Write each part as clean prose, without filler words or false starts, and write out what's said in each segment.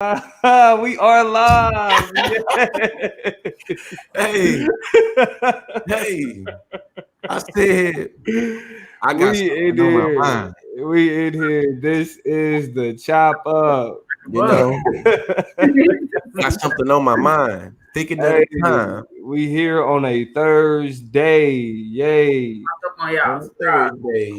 We are live. Hey, hey, I said I got We in something on my here. mind. We in here. This is the chop up. You What? know, got something on my mind. Thinking of Hey, the time we here on a Thursday. Yay. Up on y'all. on Thursday.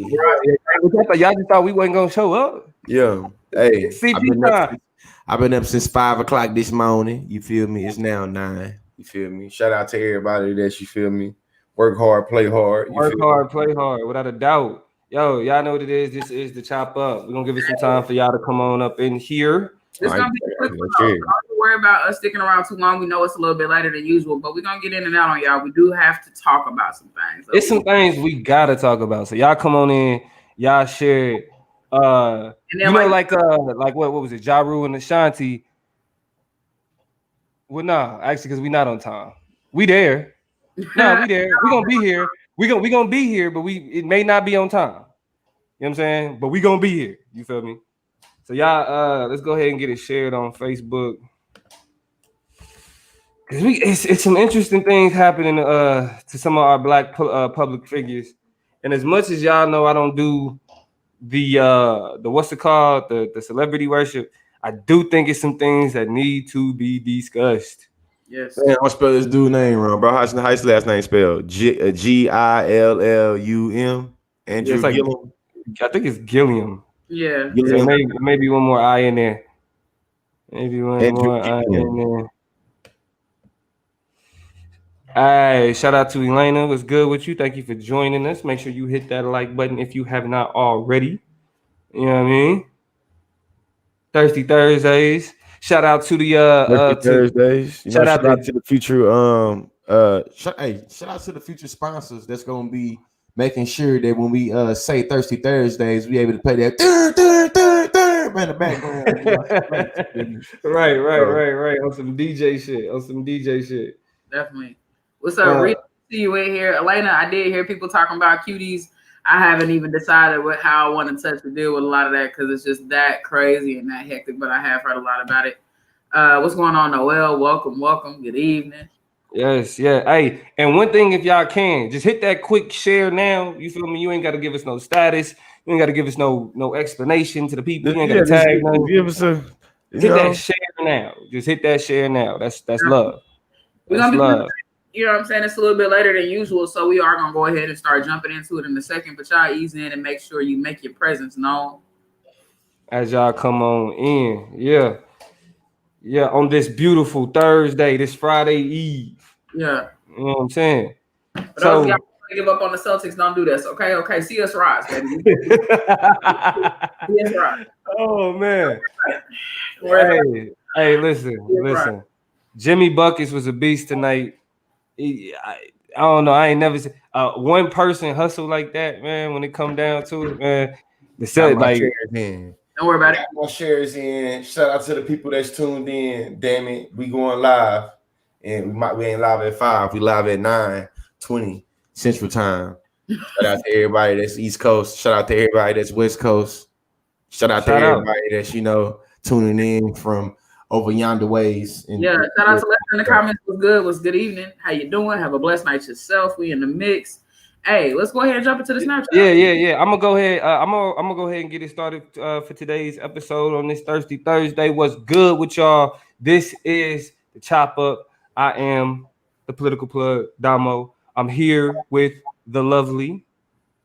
Y'all just thought we wasn't gonna show up. Yeah. Hey, It's CP time. I've been up since 5 o'clock this morning. You feel me? It's now 9. You feel me? Shout out to everybody that you feel me. Work hard, play hard. You Work feel hard, play hard, without a doubt. Yo, y'all know what it is. This is the chop up. We're gonna give it some time for y'all to come on up in here. It's All right, gonna be a quick one. okay. Don't worry about us sticking around too long. We know it's a little bit later than usual, but we're gonna get in and out on y'all. We do have to talk about some things. It's some things we gotta talk about. So y'all come on in, y'all share it. And You then know, like what was it? Ja Rule and Ashanti. Well, no, actually, because we not on time. We there. No, we there. We gonna be here. We gonna be here, but it may not be on time. You know what I'm saying? But we gonna be here. You feel me? So y'all, let's go ahead and get it shared on Facebook. Cause it's some interesting things happening to some of our black public figures, and as much as y'all know, I don't do the what's it called, the celebrity worship. I do think it's some things that need to be discussed. yes. Man, I'll spell this dude name wrong, bro. How's his last name spelled? Gillum. Yeah, Andrew it's like Gillum. I think it's Gilliam. Yeah. Yeah, Gilliam. maybe one more I in there. Maybe one Andrew more I Gilliam. in there. Hey, shout out to Elena. What's good with you? Thank you for joining us. Make sure you hit that like button if you have not already. You know what I mean? Thirsty Thursdays. Shout out to the Thursdays. You know, shout out shout out to to the future shout out to the future sponsors that's gonna be making sure that when we say Thirsty Thursdays, we able to play that in the background. You know? right. On some DJ shit. Definitely. What's up, Rita? See you in here. Elena, I did hear people talking about cuties. I haven't even decided how I want to touch the deal with a lot of that because it's just that crazy and that hectic, but I have heard a lot about it. What's going on, Noel? Welcome. Good evening. Yes, yeah. Hey, and one thing, if y'all can, just hit that quick share now. You feel me? You ain't got to give us no status. You ain't got to give us no explanation to the people. You ain't got to tag nothing. Give us a Hit that share now. Just hit that share now. That's love. We're That's gonna be love. You know what I'm saying? It's a little bit later than usual, so we are gonna go ahead and start jumping into it in a second. But y'all ease in and make sure you make your presence known as y'all come on in. Yeah, on this beautiful Thursday, this Friday Eve. Yeah. You know what I'm saying? For those of y'all who give up on the Celtics, don't do this. Okay. See us rise, baby. See us rise. Oh man. Hey, listen. Jimmy Buckets was a beast tonight. I don't know. I ain't never seen one person hustle like that, man. When it come down to it, man. Don't worry about it. My shares in. Shout out to the people that's tuned in. Damn it, we going live, and we ain't live at 5. We live at 9:20 Central Time. Shout out to everybody that's East Coast. Shout out to everybody that's West Coast. Shout out to everybody that's tuning in from over yonder ways. And shout out to Lester in the comments. Was good evening. How you doing? Have a blessed night yourself. We in the mix. Hey, let's go ahead and jump into the Snapchat. Yeah. I'm gonna go ahead. I'm gonna go ahead and get it started for today's episode on this Thirsty Thursday. What's good with y'all? This is the Chop Up. I am the political plug, Damo. I'm here with the lovely.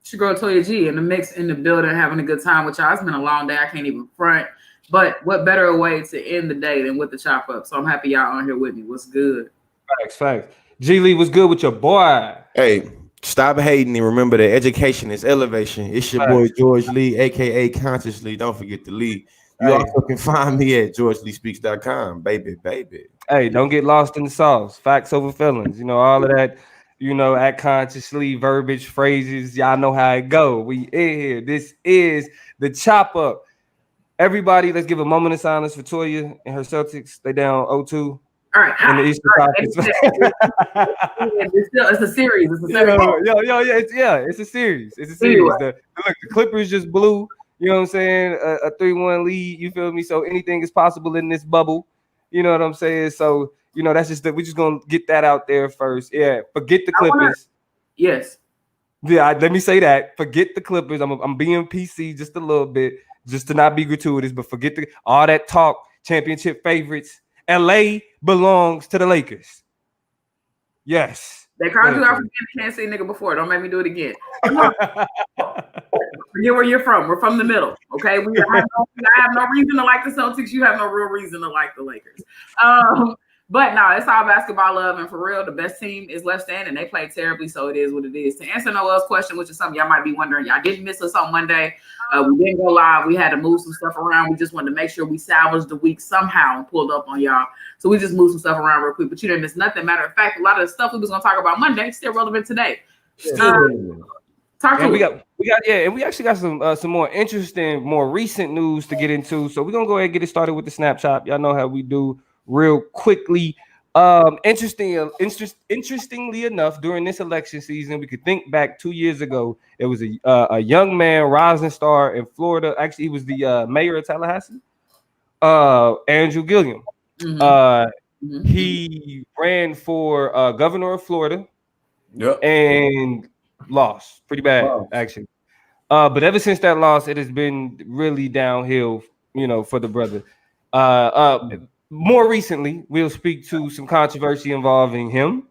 It's your girl Toya G in the mix, in the building, having a good time with y'all. It's been a long day. I can't even front. But what better way to end the day than with the Chop Up? So I'm happy y'all on here with me. What's good? Facts. G Lee, what's good with your boy? Hey, stop hating and remember that education is elevation. It's your boy George Lee, aka Consciously. Don't forget to Lee. You also can find me at georgeleespeaks.com, baby. Hey, don't get lost in the sauce. Facts over feelings. You know, all of that, at Consciously, verbiage, phrases. Y'all know how it go. We in here. This is the Chop Up. Everybody, let's give a moment of silence for Toya and her Celtics. They down 0-2. All right. In the Eastern Conference. It's a series. It's a series. It's a series. Look, the Clippers just blew. You know what I'm saying? A 3-1 lead. You feel me? So anything is possible in this bubble. You know what I'm saying? So that's just that we're just gonna get that out there first. Yeah, forget the Clippers. Yes. Yeah, let me say that. Forget the Clippers. I'm being PC just a little bit, just to not be gratuitous, but forget all that talk. Championship favorites. LA belongs to the Lakers. Yes. They called you out for being a Kansas City nigga before. Don't make me do it again. Forget where you're from. We're from the middle. Okay. I have no reason to like the Celtics. You have no real reason to like the Lakers. But no, it's all basketball love, and for real, the best team is left standing. They played terribly, so it is what it is. To answer Noel's question, which is something y'all might be wondering, y'all didn't miss us on Monday. We didn't go live. We had to move some stuff around. We just wanted to make sure we salvaged the week somehow and pulled up on y'all. So we just moved some stuff around real quick, but you didn't miss nothing. Matter of fact, a lot of the stuff we was gonna talk about Monday is still relevant today. Talk to we got and we actually got some more interesting, more recent news to get into. So we're gonna go ahead and get it started with the Snapchat. Y'all know how we do real quickly. Interestingly enough, during this election season, we could think back 2 years ago. It was a young man, rising star in Florida. Actually, he was the mayor of Tallahassee, Andrew Gillum. He ran for governor of Florida, and lost pretty bad, actually. But ever since that loss, it has been really downhill, for the brother. More recently, we'll speak to some controversy involving him.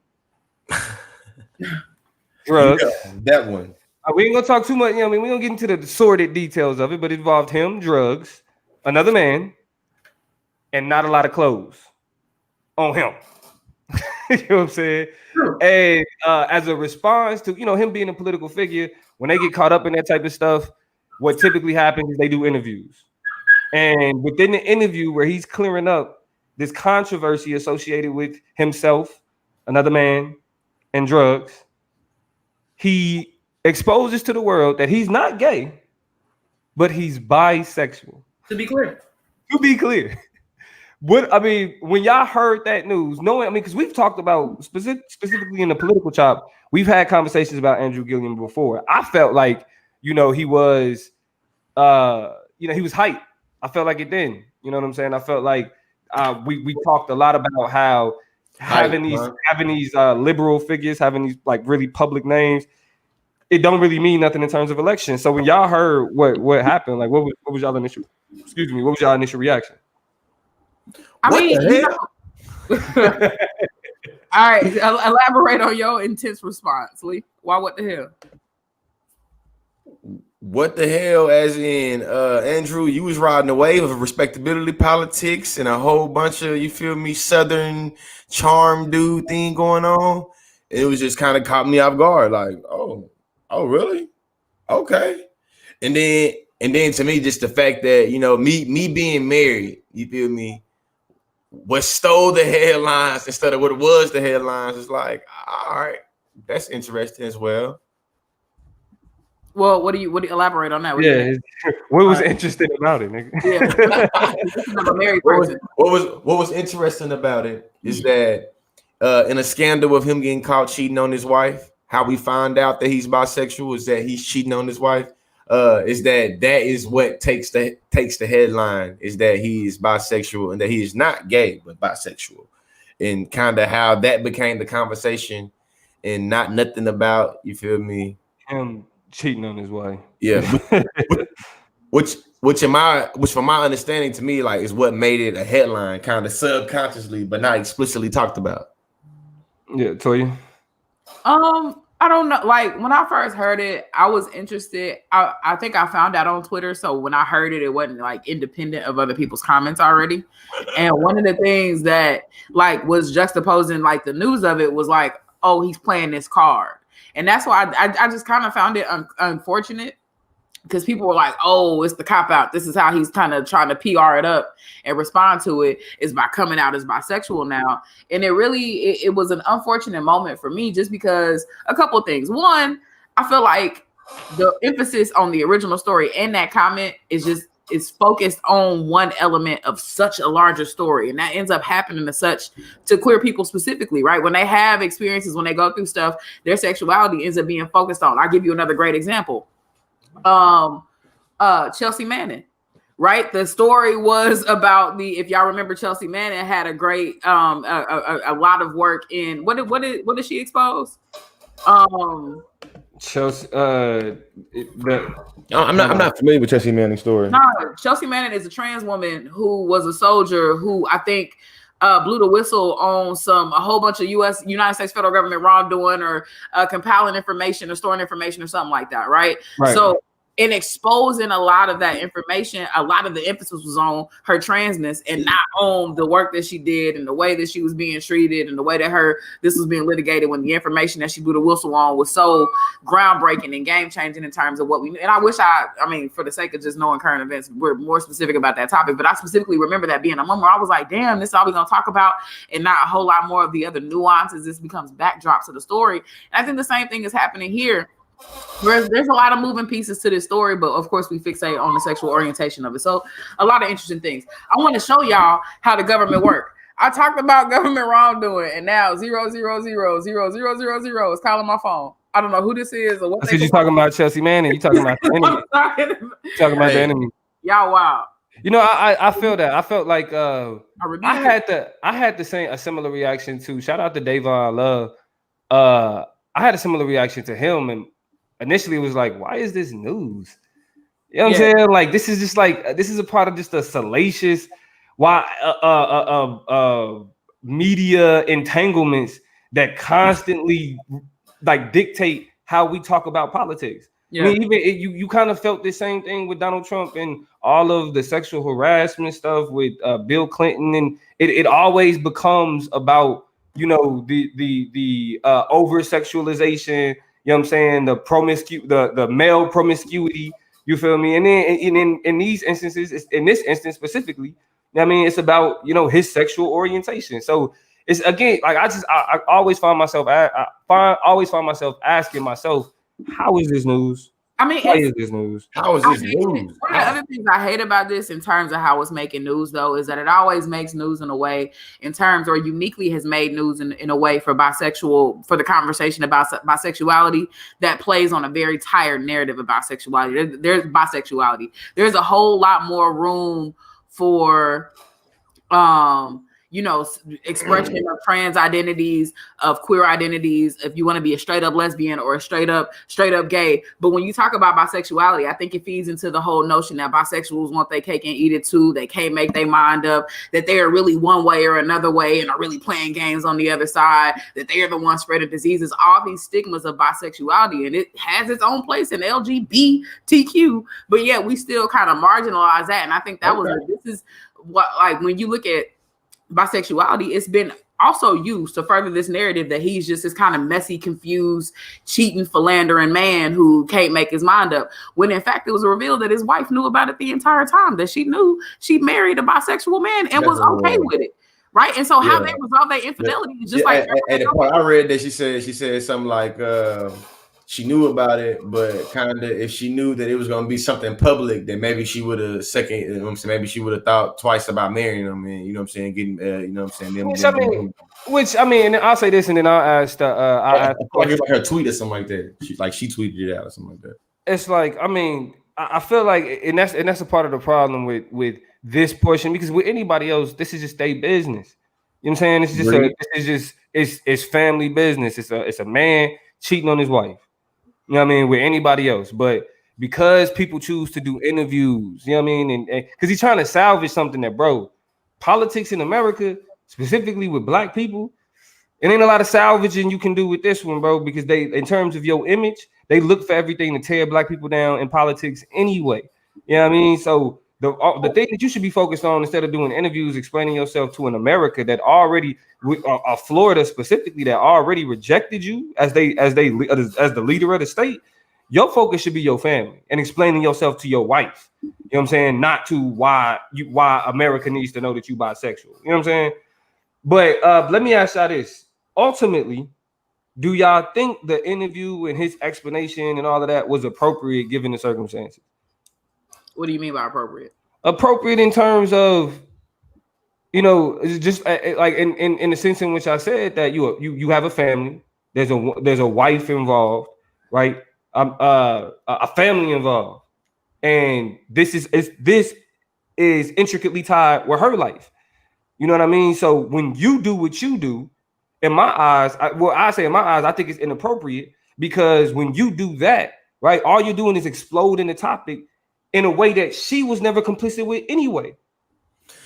Drugs. Yeah, that one. We ain't gonna talk too much. We don't get into the sordid details of it, but it involved him, drugs, another man, and not a lot of clothes on him. You know what I'm saying? And as a response to him being a political figure, when they get caught up in that type of stuff, what typically happens is they do interviews. And within the interview where he's clearing up this controversy associated with himself, another man, and drugs, he exposes to the world that he's not gay, but he's bisexual. To be clear. When y'all heard that news, because we've talked about specifically in the political chop, we've had conversations about Andrew Gillum before. I felt like, he was, he was hype. I felt like it then. You know what I'm saying? I felt like we talked a lot about how having these liberal figures, having these like really public names, it don't really mean nothing in terms of elections. So when y'all heard what happened, like what was y'all initial? Excuse me, what was y'all initial reaction? All right, elaborate on your intense response, Lee. Why? What the hell? What the hell? As in, Andrew, you was riding a wave of respectability politics and a whole bunch of, you feel me, Southern charm dude thing going on. It was just kind of caught me off guard. Like, oh, really? Okay. And then to me, just the fact that me being married, you feel me, what stole the headlines instead of what it was the headlines is like, all right, that's interesting as well. Well, what do you elaborate on that? What was interesting about it, nigga? Yeah. I'm a married person. What was interesting about it is that in a scandal of him getting caught cheating on his wife, how we find out that he's bisexual is that he's cheating on his wife. Is that is what takes the headline, is that he is bisexual and that he is not gay but bisexual, and kind of how that became the conversation and not nothing about, you feel me, him cheating on his wife. Yeah. which from my understanding, to me, like, is what made it a headline, kind of subconsciously but not explicitly talked about. Yeah, Toya. I don't know. Like, when I first heard it, I was interested. I think I found out on Twitter. So when I heard it, it wasn't like independent of other people's comments already. And one of the things that like was juxtaposing like the news of it was like, oh, he's playing this card. And that's why I just kind of found it unfortunate, because people were like, oh, it's the cop out. This is how he's kind of trying to PR it up and respond to it, is by coming out as bisexual now. And it was an unfortunate moment for me, just because a couple of things. One, I feel like the emphasis on the original story and that comment is focused on one element of such a larger story. And that ends up happening to queer people specifically, right? When they have experiences, when they go through stuff, their sexuality ends up being focused on. I'll give you another great example. Chelsea Manning. Right, the story was about if y'all remember, Chelsea Manning had a great a lot of work in what did she expose? Chelsea, I'm not familiar with Chelsea Manning's story. No, Chelsea Manning is a trans woman who was a soldier who I think blew the whistle on a whole bunch of United States federal government wrongdoing or compiling information or storing information or something like that, right? So in exposing a lot of that information, a lot of the emphasis was on her transness and not on the work that she did and the way that she was being treated and the way that this was being litigated when the information that she blew the whistle on was so groundbreaking and game changing in terms of what we knew. And I wish I mean, for the sake of just knowing current events, we're more specific about that topic, but I specifically remember that being a moment where I was like, damn, this is all we're going to talk about and not a whole lot more of the other nuances. This becomes backdrops of the story. And I think the same thing is happening here. There's a lot of moving pieces to this story, but of course we fixate on the sexual orientation of it. So a lot of interesting things. I want to show y'all how the government works. I talked about government wrongdoing, and now 0000000 is calling my phone. I don't know who this is or what. So you talking about Chelsea Manning? You talking about the enemy? Talking about the enemy? Y'all wow. You know, I feel that. I felt like I had a similar reaction to shout out to Davon Love. I had a similar reaction to him, and initially it was like, why is this news? You know what I'm saying? Like, this is just like, this is a part of just a salacious media entanglements that constantly like dictate how we talk about politics. I mean, even you kind of felt the same thing with Donald Trump and all of the sexual harassment stuff with Bill Clinton, and it always becomes about, you know, the over sexualization. You know what I'm saying? The male promiscuity. You feel me? And then in these instances, in this instance specifically, I mean, it's about, you know, his sexual orientation. So it's, again, like I always find myself asking myself, how is this news? I mean, How is this news? One of the other things I hate about this in terms of how it's making news, though, is that it always makes news in a way in terms, or uniquely has made news in a way for the conversation about bisexuality that plays on a very tired narrative about sexuality. There's bisexuality. There's a whole lot more room for you know, expression of trans identities, of queer identities, if you want to be a straight up lesbian or a straight up gay. But when you talk about bisexuality, I think it feeds into the whole notion that bisexuals want their cake and eat it too. They can't make their mind up, that they are really one way or another way and are really playing games on the other side, that they are the ones spreading diseases, all these stigmas of bisexuality. And it has its own place in LGBTQ, but yet we still kind of marginalize that. And I think this is what, like, when you look at bisexuality, it's been also used to further this narrative that he's just this kind of messy, confused, cheating, philandering man who can't make his mind up. When in fact, it was revealed that his wife knew about it the entire time, that she knew she married a bisexual man and was okay with it. Right. And so how they resolve their infidelity is just like at the point I read that she said something like she knew about it, but kind of if she knew that it was going to be something public, then maybe she would have maybe she would have thought twice about marrying him, and you know what I'm saying, getting you know what I'm saying. Which I mean, I'll say this, and then I'll ask. Like her tweet or something like that. She tweeted it out or something like that. It's like, I mean, I feel like, and that's a part of the problem with this portion, because with anybody else, this is just their business. You know what I'm saying? It's family business. It's a man cheating on his wife. You know what I mean? With anybody else, but because people choose to do interviews, you know what I mean? And because he's trying to salvage something that, bro, politics in America, specifically with black people, it ain't a lot of salvaging you can do with this one, bro, because they, in terms of your image, they look for everything to tear black people down in politics anyway. You know what I mean? So the thing that you should be focused on, instead of doing interviews, explaining yourself to an America that already, Florida specifically, that already rejected you as the leader of the state, your focus should be your family and explaining yourself to your wife. You know what I'm saying? Not to why America needs to know that you bisexual. You know what I'm saying? But let me ask y'all this. Ultimately, do y'all think the interview and his explanation and all of that was appropriate given the circumstances? What do you mean by appropriate? Appropriate in terms of, you know, just like in the sense in which I said that you have a family. There's a wife involved, right? A family involved. and this is intricately tied with her life. You know what I mean? So when you do what you do, in my eyes, I think it's inappropriate, because when you do that, right, all you're doing is exploding the topic in a way that she was never complicit with anyway.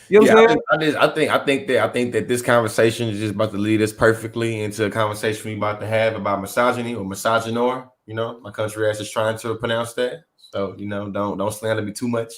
You know what I'm saying? I think that this conversation is just about to lead us perfectly into a conversation we're about to have about misogyny or misogynoir. You know, my country ass is trying to pronounce that, so you know, don't slander me too much.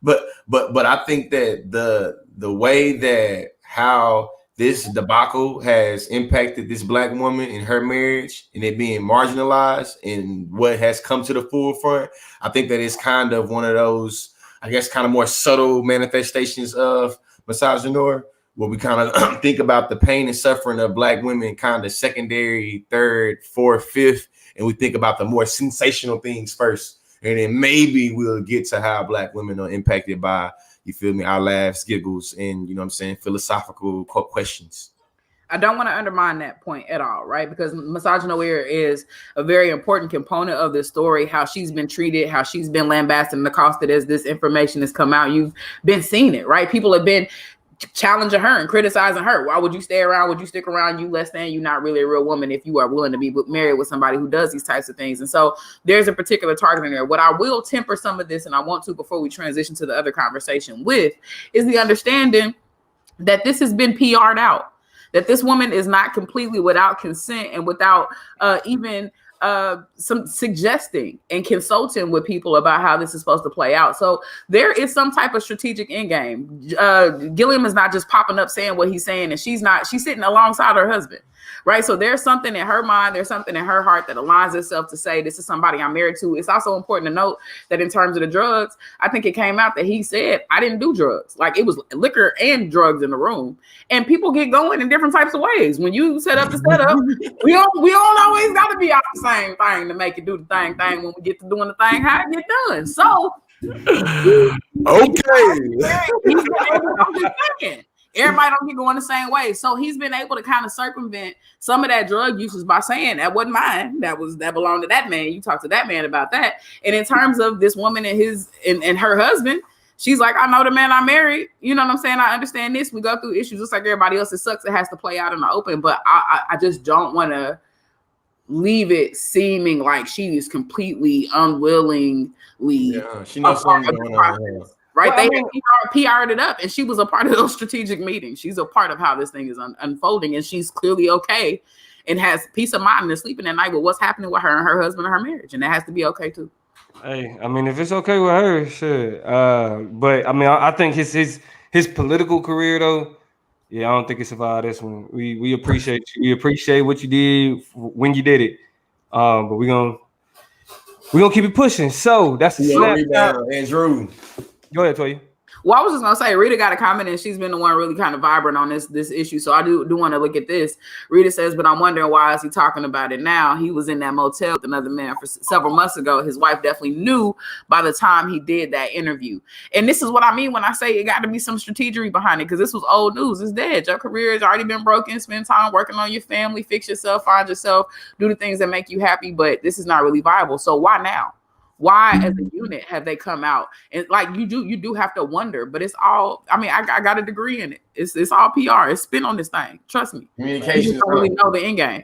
but I think that the way that how this debacle has impacted this Black woman in her marriage and it being marginalized and what has come to the forefront, I think that it's kind of one of those, I guess, kind of more subtle manifestations of misogynoir, where we kind of think about the pain and suffering of Black women kind of secondary, third, fourth, fifth, and we think about the more sensational things first. And then maybe we'll get to how Black women are impacted by, you feel me, our laughs, giggles, and, you know what I'm saying, philosophical questions. I don't want to undermine that point at all, right? Because misogynoir is a very important component of this story, how she's been treated, how she's been lambasted and accosted as this information has come out. You've been seeing it, right? People have been challenging her and criticizing her. Why would you stay around? Would you stick around? You less than, you're not really a real woman if you are willing to be married with somebody who does these types of things. And so there's a particular target in there. What I will temper some of this, and I want to before we transition to the other conversation with, is the understanding that this has been PR'd out, that this woman is not completely without consent and without even some suggesting and consulting with people about how this is supposed to play out. So there is some type of strategic end game. Gilliam is not just popping up saying what he's saying, and she's sitting alongside her husband, right? So there's something in her mind, there's something in her heart that aligns itself to say, this is somebody I'm married to. It's also important to note that in terms of the drugs, I think it came out that he said, I didn't do drugs. Like, it was liquor and drugs in the room. And people get going in different types of ways. When you set up the setup, we don't always got to be out the same thing to make it do the thing when we get to doing the thing, how it get done. So, okay. Everybody don't get going the same way. So he's been able to kind of circumvent some of that drug usage by saying that wasn't mine. That belonged to that man. You talk to that man about that. And in terms of this woman and her husband, she's like, I know the man I married. You know what I'm saying? I understand this. We go through issues just like everybody else. It sucks. It has to play out in the open. But I just don't want to leave it seeming like she is completely unwillingly she knows something going on. Right? Well, they PR'd it up, and she was a part of those strategic meetings. She's a part of how this thing is unfolding, and she's clearly okay and has peace of mind and is sleeping at night with what's happening with her and her husband and her marriage, and that has to be okay too. Hey, I mean, if it's okay with her, shit. But I mean, I think his political career though, yeah, I don't think it survived this one. We appreciate you. We appreciate what you did when you did it. But we're gonna keep it pushing. So that's a snap. Andrew. Go ahead, Toya. Well, I was just gonna say, Rita got a comment, and she's been the one really kind of vibrant on this issue. So I do want to look at this. Rita says, but I'm wondering, why is he talking about it now? He was in that motel with another man for several months ago. His wife definitely knew by the time he did that interview. And this is what I mean when I say it got to be some strategery behind it, because this was old news. It's dead. Your career has already been broken. Spend time working on your family, fix yourself, find yourself, do the things that make you happy. But this is not really viable. So why now? Why, as a unit, have they come out? And like you do have to wonder, but it's all, I mean, I got a degree in it. It's all PR. It's spin on this thing. Trust me. Communication. You don't really know the end game.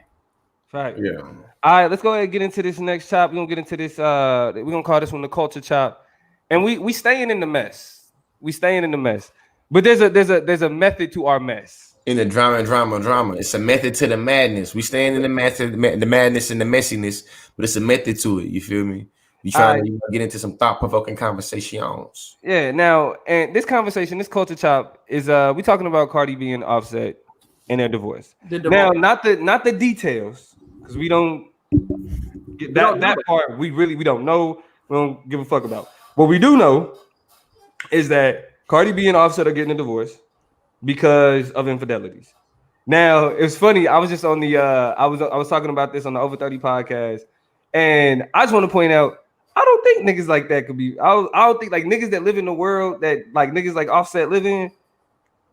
Right. Yeah. All right, let's go ahead and get into this next chop. We're gonna get into this, we're gonna call this one the culture chop. And we staying in the mess. We staying in the mess. But there's a method to our mess. In the drama. It's a method to the madness. We staying in the method, the madness and the messiness, but it's a method to it. You feel me? You trying to get into some thought-provoking conversations. Yeah. Now, and this conversation, this culture chop is we talking about Cardi B and Offset and their divorce. Now, not the details, because we don't get that part. We don't know. We don't give a fuck about. What we do know is that Cardi B and Offset are getting a divorce because of infidelities. Now, it's funny. I was just on the I was talking about this on the Over 30 podcast, and I just want to point out, I don't think niggas like that could be. I don't think like niggas that live in the world that like niggas like Offset live in.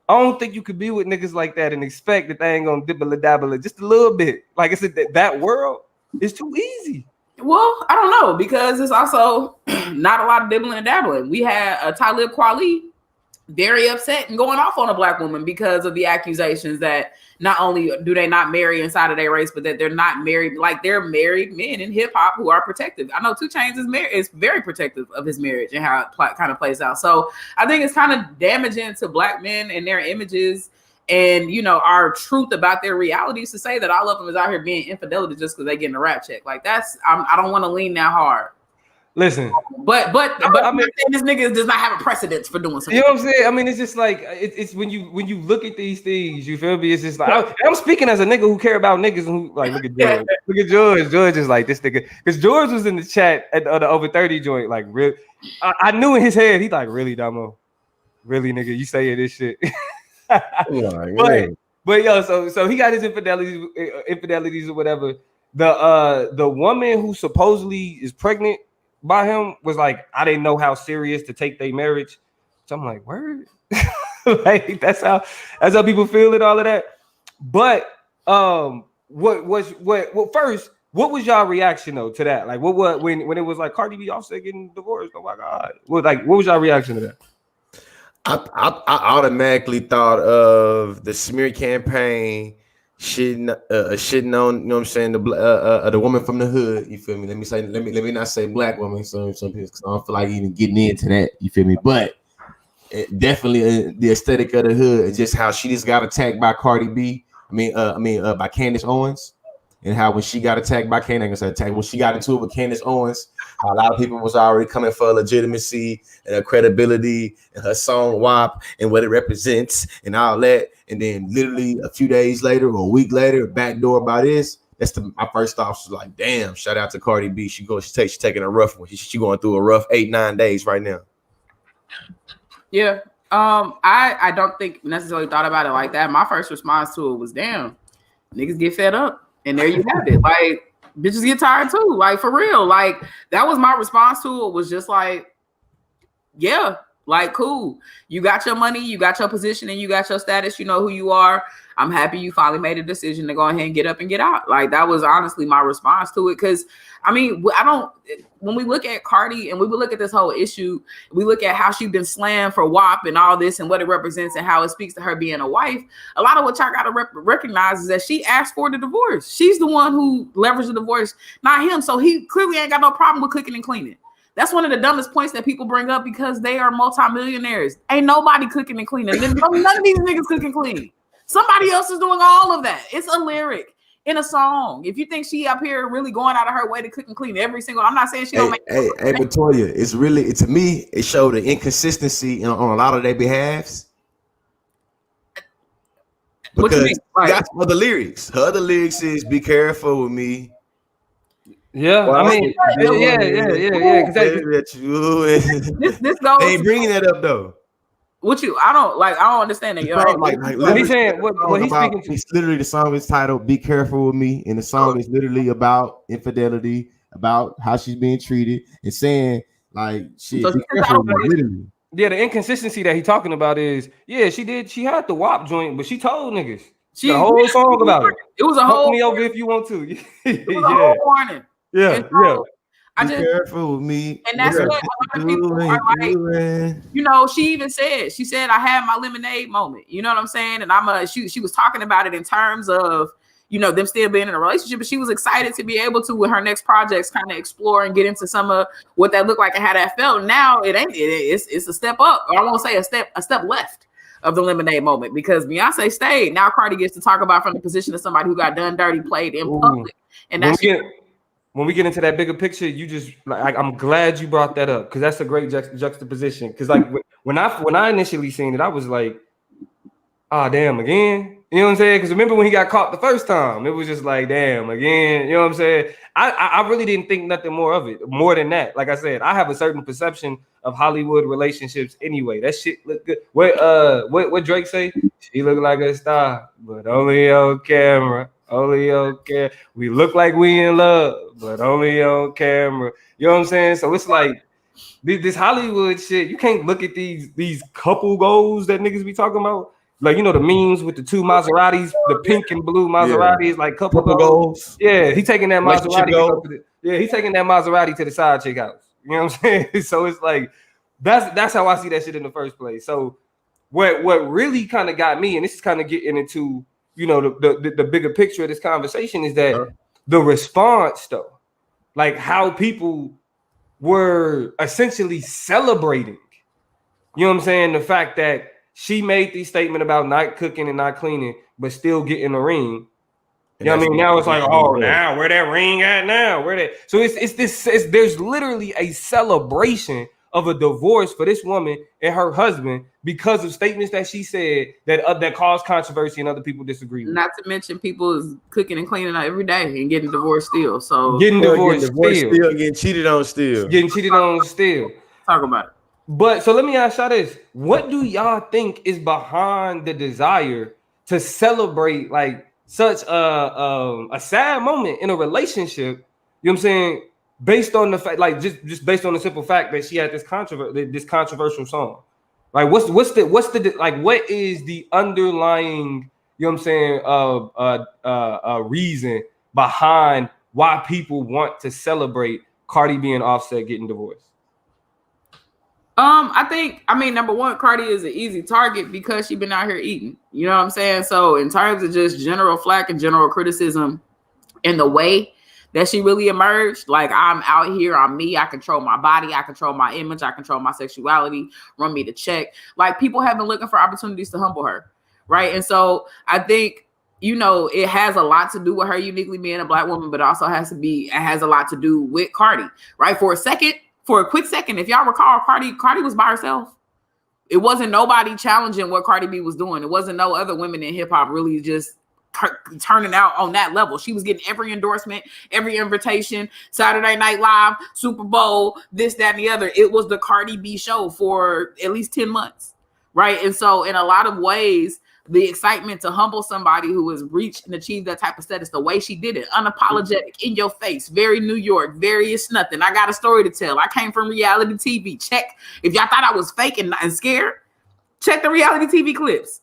I don't think you could be with niggas like that and expect that they ain't gonna dibble dabble just a little bit. Like I said, that world is too easy. Well, I don't know, because it's also not a lot of dibbling and dabbling. We had Talib Kweli very upset and going off on a black woman because of the accusations that not only do they not marry inside of their race, but that they're not married, like they're married men in hip hop who are protective. I know 2 Chainz is very protective of his marriage and how it kind of plays out. So I think it's kind of damaging to black men and their images and, you know, our truth about their realities to say that all of them is out here being infidelity just because they getting a rap check. Like I don't want to lean that hard. Listen, but I mean, this nigga does not have a precedence for doing something. You know what I'm saying? I mean, it's just like it's when you look at these things, you feel me? It's just like I'm speaking as a nigga who care about niggas and who like look at George. Look at George. George is like this nigga because George was in the chat at the over 30 joint. Like real, I knew in his head he's like really Damo, really nigga, you saying this shit. But yo, so he got his infidelities or whatever. The woman who supposedly is pregnant by him was like, I didn't know how serious to take their marriage. So I'm like, word? Like that's how people feel and all of that. But first, what was y'all reaction though to that? Like what when it was like Cardi B Offset getting divorced? Oh my God. What was y'all reaction to that? I automatically thought of the smear campaign shitting on, you know what I'm saying, the woman from the hood, you feel me? Let me not say black woman, some people, because I don't feel like even getting into that, you feel me? But definitely the aesthetic of the hood and just how she just got attacked by Cardi B. By Candace Owens, and how when she got attacked by Candace, when she got into it with Candace Owens, how a lot of people was already coming for her legitimacy and her credibility and her song WAP and what it represents and all that. And then literally a few days later or a week later, backdoor about this. My first thought was like, damn, shout out to Cardi B. She's taking a rough one. She going through a rough 8-9 days right now. Yeah. I don't think necessarily thought about it like that. My first response to it was, damn, niggas get fed up. And there you have it. Like, bitches get tired too. Like, for real. Like, that was my response to it, was just like, yeah, like, cool. You got your money, you got your position, and you got your status. You know who you are. I'm happy you finally made a decision to go ahead and get up and get out. Like, that was honestly my response to it. Because, I mean, when we look at Cardi and we look at this whole issue, we look at how she's been slammed for WAP and all this and what it represents and how it speaks to her being a wife. A lot of what y'all got to recognize is that she asked for the divorce. She's the one who leveraged the divorce, not him. So he clearly ain't got no problem with cooking and cleaning. That's one of the dumbest points that people bring up because they are multimillionaires. Ain't nobody cooking and cleaning. None of these niggas cook and clean. Somebody else is doing all of that. It's a lyric in a song. If you think she up here really going out of her way to cook and clean every single, I'm not saying she don't make. Hey, Latoya, it's really, to me, it showed the inconsistency on a lot of their behalves. Because that's other lyrics. Her other lyrics is "Be careful with me." Yeah, well, I mean, yeah. This goes. They ain't bringing that up though. I don't understand that. He's saying what he's speaking to. It's literally, the song is titled "Be Careful with Me," and the song is literally about infidelity, about how she's being treated, and saying like, "Shit, be careful with me." Literally. Yeah, the inconsistency that he's talking about is, she had the WAP joint, but she told niggas the whole song about it. It was a whole me over if you want to. It was a whole warning. Yeah. Be careful with me. And that's what a lot of people are like. You know, she said, I had my lemonade moment. You know what I'm saying? And she was talking about it in terms of, you know, them still being in a relationship, but she was excited to be able to, with her next projects, kind of explore and get into some of what that looked like and how that felt. Now it's a step up, or I won't say a step left of the lemonade moment, because Beyonce stayed. Now Cardi gets to talk about from the position of somebody who got done dirty, played in public. And that's when we get into that bigger picture, you just like, I'm glad you brought that up, because that's a great juxtaposition. Because like when I initially seen it, I was like, ah, damn, again. You know what I'm saying? Because remember when he got caught the first time, it was just like, damn, again. You know what I'm saying? I really didn't think nothing more of it. More than that, like I said, I have a certain perception of Hollywood relationships anyway. That shit look good. What Drake say? She look like a star, but only on camera. Only on camera. We look like we in love, but only on camera. You know what I'm saying? So it's like this Hollywood shit. You can't look at these couple goals that niggas be talking about. Like, you know, the memes with the two Maseratis, the pink and blue Maserati is like couple goals. Yeah, he taking that Maserati Yeah, he's taking that Maserati to the side chick house. You know what I'm saying? So it's like that's how I see that shit in the first place. So what really kind of got me, and this is kind of getting into, you know, the bigger picture of this conversation, is that the response though, like how people were essentially celebrating, you know what I'm saying, the fact that she made this statement about not cooking and not cleaning, but still get in the ring. You know what I mean? Now it's like, oh, now where that ring at now? Where that? So there's literally a celebration of a divorce for this woman and her husband because of statements that she said that caused controversy and other people disagree with. Not to mention people is cooking and cleaning out every day and getting divorced still. So getting divorced still, getting cheated on still. Talk about it. But so let me ask y'all this: what do y'all think is behind the desire to celebrate like such a sad moment in a relationship? You know what I'm saying? Based on the fact, like just based on the simple fact that she had this controversial song. Like what is the underlying, you know what I'm saying, reason behind why people want to celebrate Cardi B and Offset getting divorced? I mean, number one, Cardi is an easy target because she's been out here eating. You know what I'm saying? So in terms of just general flack and general criticism and the way that she really emerged, like, I'm out here, I'm me, I control my body, I control my image, I control my sexuality, run me to check. Like, people have been looking for opportunities to humble her, right? And so I think, you know, it has a lot to do with her uniquely being a Black woman, but it also has a lot to do with Cardi, right? For a quick second, if y'all recall, Cardi was by herself. It wasn't nobody challenging what Cardi B was doing. It wasn't no other women in hip hop really just turning out on that level. She was getting every endorsement, every invitation, Saturday Night Live, Super Bowl, this, that, and the other. It was the Cardi B show for at least 10 months, right? And so in a lot of ways, the excitement to humble somebody who has reached and achieved that type of status, the way she did it, unapologetic, in your face, very New York, very it's nothing. I got a story to tell. I came from reality TV. Check. If y'all thought I was fake and scared, check the reality TV clips.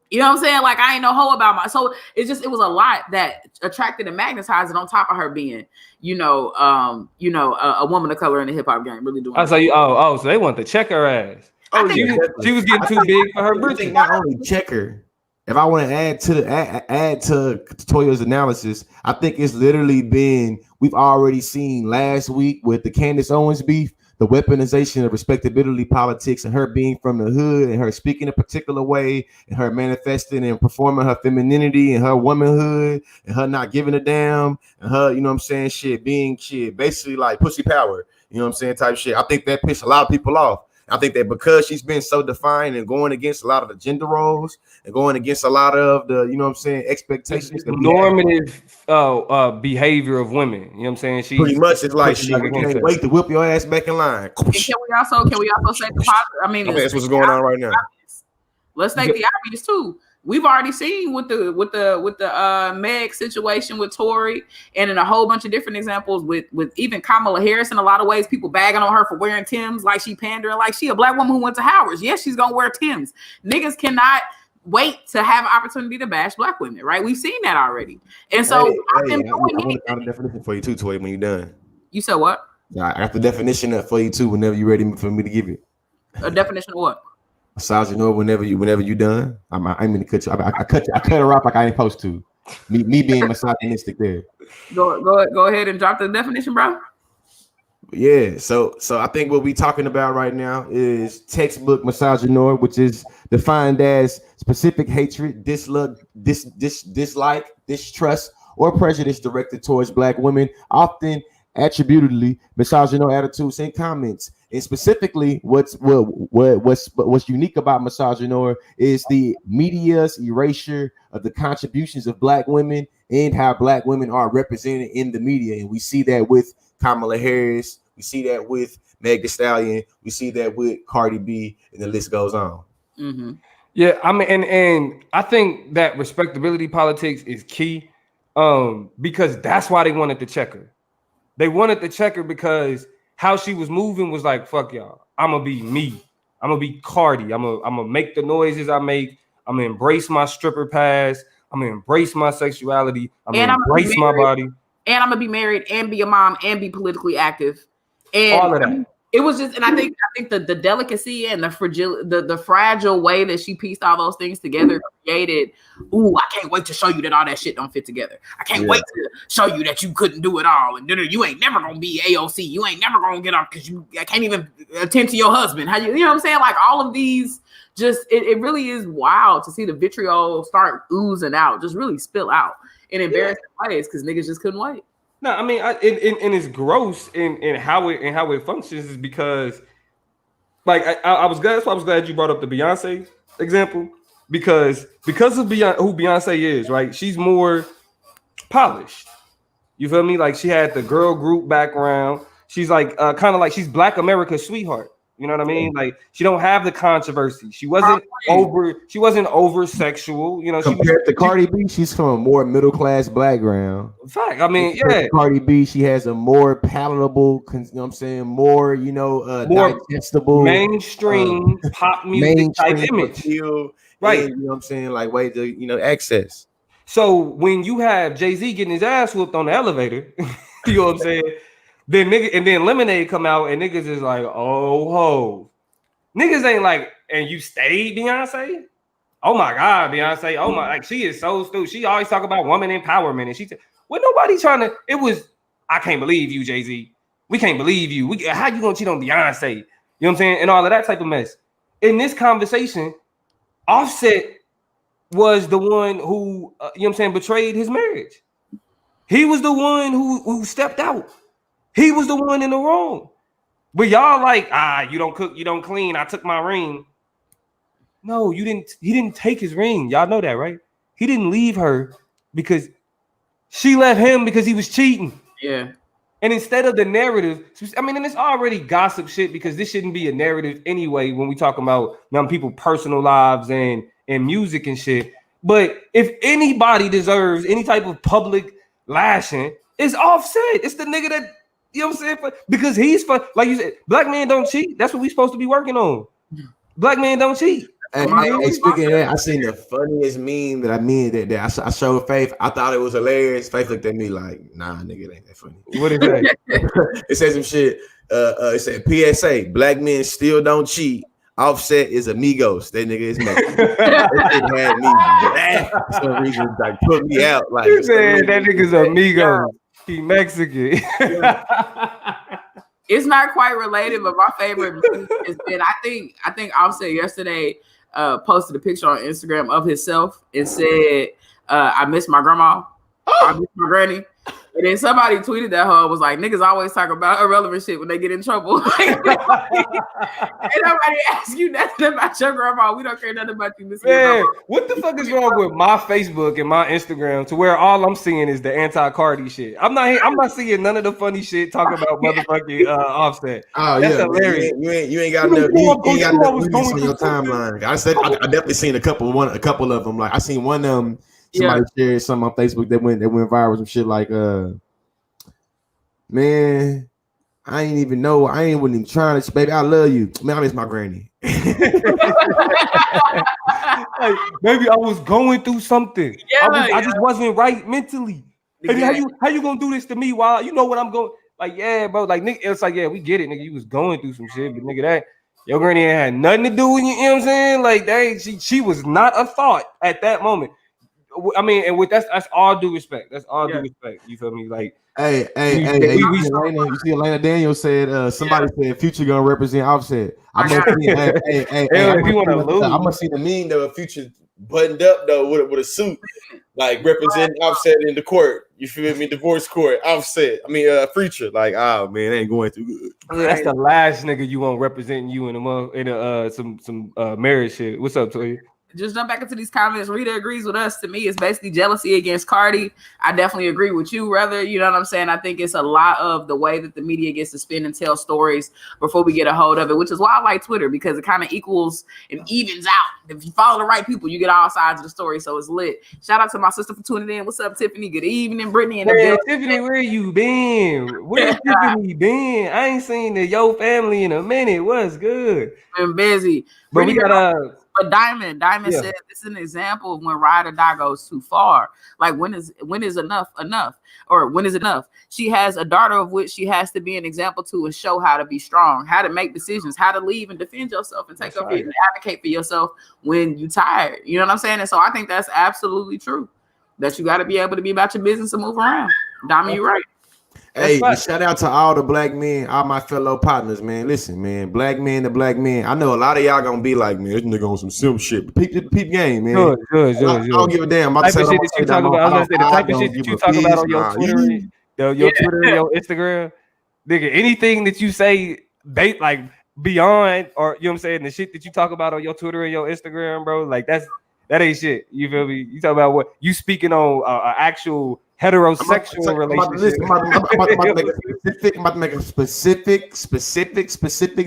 You know what I'm saying? Like, I ain't no hoe about so it was a lot that attracted and magnetized it on top of her being, a woman of color in the hip hop game, really doing. So they want to check her ass. She was getting too big for her britches. Not only check her. If I want to add to Toya's analysis, I think it's literally we've already seen last week with the Candace Owens beef, the weaponization of respectability politics, and her being from the hood and her speaking a particular way and her manifesting and performing her femininity and her womanhood and her not giving a damn and her, you know what I'm saying, being basically like pussy power, you know what I'm saying, type shit. I think that pissed a lot of people off. I think that because she's been so defined and going against a lot of the gender roles and going against a lot of the, you know what I'm saying, expectations. The normative behavior of women. You know what I'm saying? She pretty much is like, shit, we can't wait to whip your ass back in line. And can we also say the positive? I mean, that's what's going on right now. Let's take the obvious too. We've already seen with the Meg situation with Tory, and in a whole bunch of different examples with even Kamala Harris. In a lot of ways, people bagging on her for wearing Timbs, like she pandering, like she a Black woman who went to Howard's. Yes, she's gonna wear Timbs. Niggas cannot wait to have an opportunity to bash Black women, right? We've seen that already. And so I got a definition for you too, Toy, when you're done. You said what? I got the definition for you too whenever you're ready for me to give it. A definition of what? Misogynoir, whenever you done. I'm gonna cut you. I cut her off like I ain't supposed to. Me being misogynistic there. Go ahead and drop the definition, bro. Yeah, so I think what we talking about right now is textbook misogynoir, which is defined as specific hatred, dislike, distrust, or prejudice directed towards Black women, often attributedly misogynoir attitudes and comments. And specifically, what's unique about misogynoir is the media's erasure of the contributions of Black women and how Black women are represented in the media. And we see that with Kamala Harris, we see that with Meg Thee Stallion, we see that with Cardi B, and the list goes on. Mm-hmm. Yeah, I mean, and I think that respectability politics is key, because that's why they wanted to check her. They wanted to check her because how she was moving was like, fuck y'all. I'm gonna be me. I'm gonna be Cardi. I'm gonna make the noises I make. I'm gonna embrace my stripper past. I'm gonna embrace my sexuality. I'm gonna embrace my body. and I'm gonna be married and be a mom and be politically active. And all of that. It was just, and I think the delicacy and the fragile way that she pieced all those things together created. Ooh, I can't wait to show you that all that shit don't fit together. I can't wait to show you that you couldn't do it all, and you ain't never gonna be AOC. You ain't never gonna get up because I can't even attend to your husband. How you know what I'm saying? Like all of these, just it really is wild to see the vitriol start oozing out, just really spill out in embarrassing ways because niggas just couldn't wait. No, I mean, and it's gross in how it functions is because, like, I was glad. That's why I was glad you brought up the Beyonce example because of who Beyonce is, right? She's more polished. You feel me? Like she had the girl group background. She's like kind of like she's Black America's sweetheart. You know what I mean? Like she don't have the controversy. She wasn't over sexual. You know, compared to Cardi B, she's from a more middle class background. Fact. I mean, Cardi B, she has a more palatable, you know what I'm saying, more more digestible, mainstream pop music type image. Right. And, you know what I'm saying? Like way to access. So when you have Jay-Z getting his ass whooped on the elevator, you know what I'm saying? Then Lemonade come out and niggas is like, oh ho. Niggas ain't like, and you stayed Beyonce? Oh my God, Beyonce. Oh my, like she is so stupid. She always talk about woman empowerment. And she said, well, nobody trying to, it was, I can't believe you, Jay-Z. We can't believe you. How you gonna cheat on Beyonce? You know what I'm saying? And all of that type of mess. In this conversation, Offset was the one who, you know what I'm saying, betrayed his marriage. He was the one who stepped out. He was the one in the wrong. But y'all like, you don't cook, you don't clean. I took my ring. No, you didn't. He didn't take his ring. Y'all know that, right? He didn't leave her because she left him because he was cheating. Yeah. And instead of the narrative, I mean, and it's already gossip shit because this shouldn't be a narrative anyway when we talk about young people's personal lives and music and shit. But if anybody deserves any type of public lashing, it's Offset. It's the nigga that, you know what I'm saying? Because he's like you said, black men don't cheat. That's what we supposed to be working on. Black men don't cheat. Hey, speaking of that, I seen the funniest meme that I showed Faith. I thought it was hilarious. Faith looked at me like, nah, nigga, it ain't that funny. What is that? It said some shit. It said PSA, black men still don't cheat. Offset is amigos. That nigga is Mexican. That shit had me for some reason, like put me out. Like you said that nigga's amigos. He Mexican. It's not quite related, but my favorite is that I think Offset yesterday posted a picture on Instagram of himself and said, I miss my grandma. I miss my granny. And then somebody tweeted that her was like, niggas always talk about irrelevant shit when they get in trouble. And nobody asks you nothing about your grandma. We don't care nothing about you missing your grandma. What the fuck is wrong with my Facebook and my Instagram to where all I'm seeing is the anti-Cardi shit? I'm not seeing none of the funny shit talking about motherfucking Offset. Oh, that's yeah, hilarious. You ain't got enough movies on your timeline. I definitely seen a couple of them. Like I seen one of them. Somebody shared something on Facebook that went viral. Some shit like, man, I ain't even know. I ain't even trying to. Baby, I love you. Man, I miss my granny. Like, maybe I was going through something. I just wasn't right mentally. Exactly. How you gonna do this to me while you know what I'm going? Like, yeah, bro. Like, nigga, it's like, yeah, we get it, nigga. You was going through some shit, but nigga, that your granny ain't had nothing to do with you. You know what I'm saying? Like, she was not a thought at that moment. I mean, and with that's all due respect. That's all due respect. You feel me? Like, hey. You see, Elena Daniels said somebody said Future gonna represent Offset. I'm gonna see the meme though. Future buttoned up though with a suit, like representing Offset in the court. You feel me? Divorce court. Offset. I mean, Future. Like, oh man, ain't going too good. That's the last nigga you want representing you in some marriage shit. What's up, Toya? Just jump back into these comments. Rita agrees with us. To me, it's basically jealousy against Cardi. I definitely agree with you, rather. You know what I'm saying? I think it's a lot of the way that the media gets to spin and tell stories before we get a hold of it, which is why I like Twitter, because it kind of equals and evens out. If you follow the right people, you get all sides of the story, so it's lit. Shout out to my sister for tuning in. What's up, Tiffany? Good evening, Brittany. Tiffany, where you been? Where Tiffany been? I ain't seen the Yo family in a minute. What's good? Been busy. But we got But Diamond Yeah. said this is an example of when ride or die goes too far. Like when is enough, or when is enough? She has a daughter of which she has to be an example to and show how to be strong, how to make decisions, how to leave and defend yourself and take up and advocate for yourself when you're tired. You know what I'm saying? And so I think that's absolutely true. That you got to be able to be about your business and move around. Diamond, you're right. Hey, shout out to all the black men, all my fellow partners, man. Listen, man, black men to black men. I know a lot of y'all gonna be like, man, this nigga on some simp shit. But peep game, man. Good. I don't give a damn. The type of shit that you talk about, I was gonna say the type of shit that you talk about on your Twitter, your Twitter, your Instagram, nigga. Anything that you say, they like beyond, or you know what I'm saying, the shit that you talk about on your Twitter and your Instagram, bro. Like that ain't shit. You feel me? You talk about what you speaking on actual heterosexual relationship. I'm about to make a specific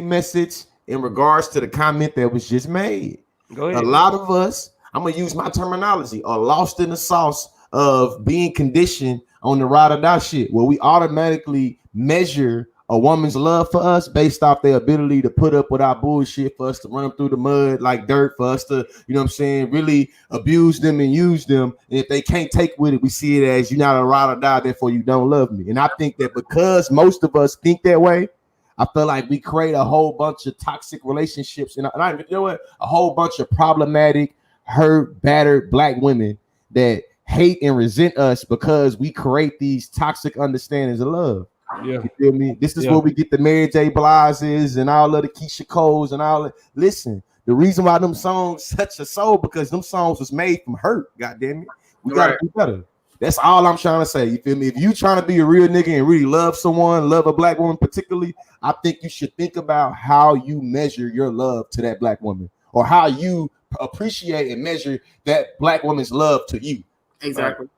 message in regards to the comment that was just made. Go ahead. A lot of us, I'm gonna use my terminology, are lost in the sauce of being conditioned on the ride or die shit, where we automatically measure a woman's love for us based off their ability to put up with our bullshit, for us to run them through the mud like dirt, for us to, you know what I'm saying, really abuse them and use them. And if they can't take with it, we see it as you're not a ride or die, therefore you don't love me. And I think that because most of us think that way, I feel like we create a whole bunch of toxic relationships, and you know what, a whole bunch of problematic, hurt, battered black women that hate and resent us because we create these toxic understandings of love. Yeah, you feel me? This is where we get the Mary J. Blige's and all of the Keisha Coles and all that. Listen, the reason why them songs touch a soul because them songs was made from hurt. God damn it, we gotta do better. That's all I'm trying to say. You feel me? If you trying to be a real nigga and really love someone, love a black woman particularly, I think you should think about how you measure your love to that black woman, or how you appreciate and measure that black woman's love to you. Exactly.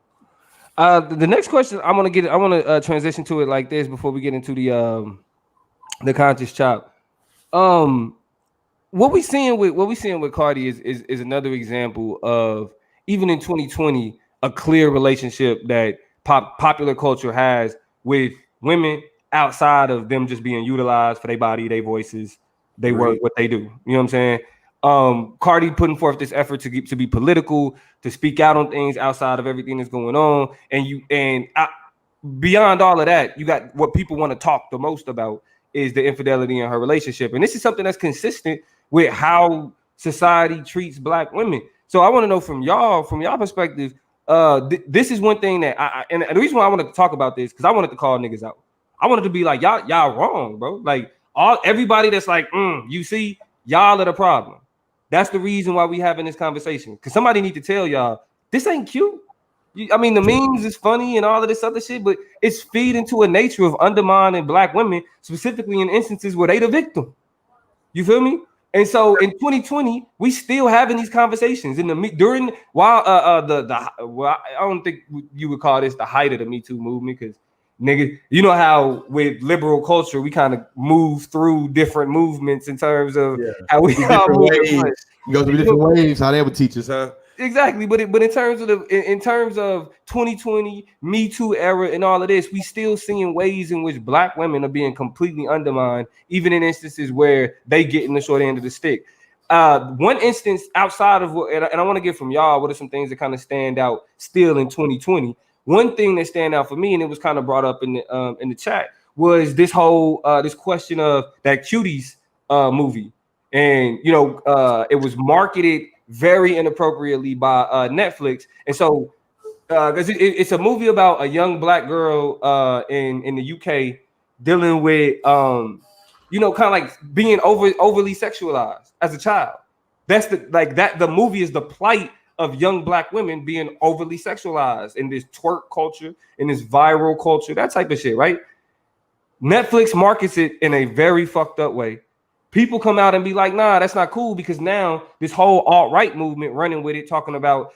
The next question I want to transition to it like this before we get into the conscious chop. What we seeing with Cardi is another example of, even in 2020, a clear relationship that popular culture has with women outside of them just being utilized for their body, their voices, they work, what they do. You know what I'm saying? Cardi putting forth this effort to be political, to speak out on things outside of everything that's going on, and beyond all of that, you got what people want to talk the most about is the infidelity in her relationship, and this is something that's consistent with how society treats black women. So I want to know from y'all perspective. This is one thing that and the reason why I wanted to talk about this, because I wanted to call niggas out. I wanted to be like, y'all wrong, bro. Like everybody that's like, you see, y'all are the problem. That's the reason why we having this conversation. Because somebody need to tell y'all this ain't cute. I mean, the memes is funny and all of this other shit, but it's feeding to a nature of undermining black women, specifically in instances where they the victim. You feel me? And so in 2020, we still having these conversations I don't think you would call this the height of the Me Too movement, because nigga, you know how with liberal culture we kind of move through different movements in terms of how we all move. You go through different waves, how they would teach us, huh? Exactly, but in terms of 2020 Me Too era and all of this, we still seeing ways in which black women are being completely undermined, even in instances where they get in the short end of the stick. One instance outside of what, and I want to get from y'all, what are some things that kind of stand out still in 2020? One thing that stand out for me, and it was kind of brought up in the chat, was this whole this question of that Cuties movie, and you know, it was marketed very inappropriately by Netflix, and so because it's a movie about a young black girl in the UK dealing with you know, kind of like being overly sexualized as a child. That's the movie is the plight of young black women being overly sexualized in this twerk culture, in this viral culture, that type of shit, right? Netflix markets it in a very fucked up way. People come out and be like, nah, that's not cool, because now this whole alt-right movement running with it, talking about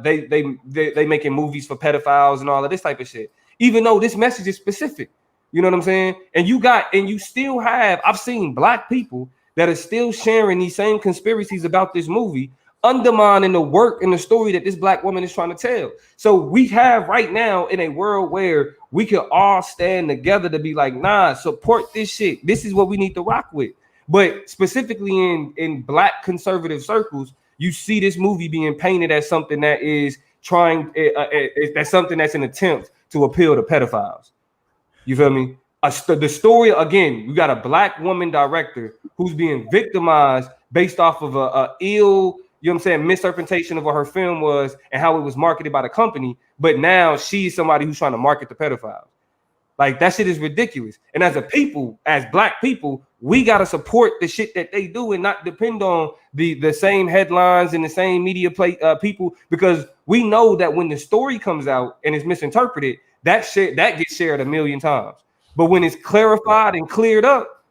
they making movies for pedophiles and all of this type of shit, even though this message is specific. You know what I'm saying? And you still have, I've seen black people that are still sharing these same conspiracies about this movie, undermining the work and the story that this black woman is trying to tell. So we have right now in a world where we can all stand together to be like, nah, support this shit. This is what we need to rock with. But specifically in black conservative circles, you see this movie being painted as something that is trying, that's something that's an attempt to appeal to pedophiles. You feel me? The story, again, you got a black woman director who's being victimized based off of a ill, you know what I'm saying, misinterpretation of what her film was and how it was marketed by the company. But now she's somebody who's trying to market the pedophiles. Like, that shit is ridiculous. And as a people, as black people, we got to support the shit that they do and not depend on the same headlines and the same media people, because we know that when the story comes out and is misinterpreted, that shit that gets shared a million times. But when it's clarified and cleared up,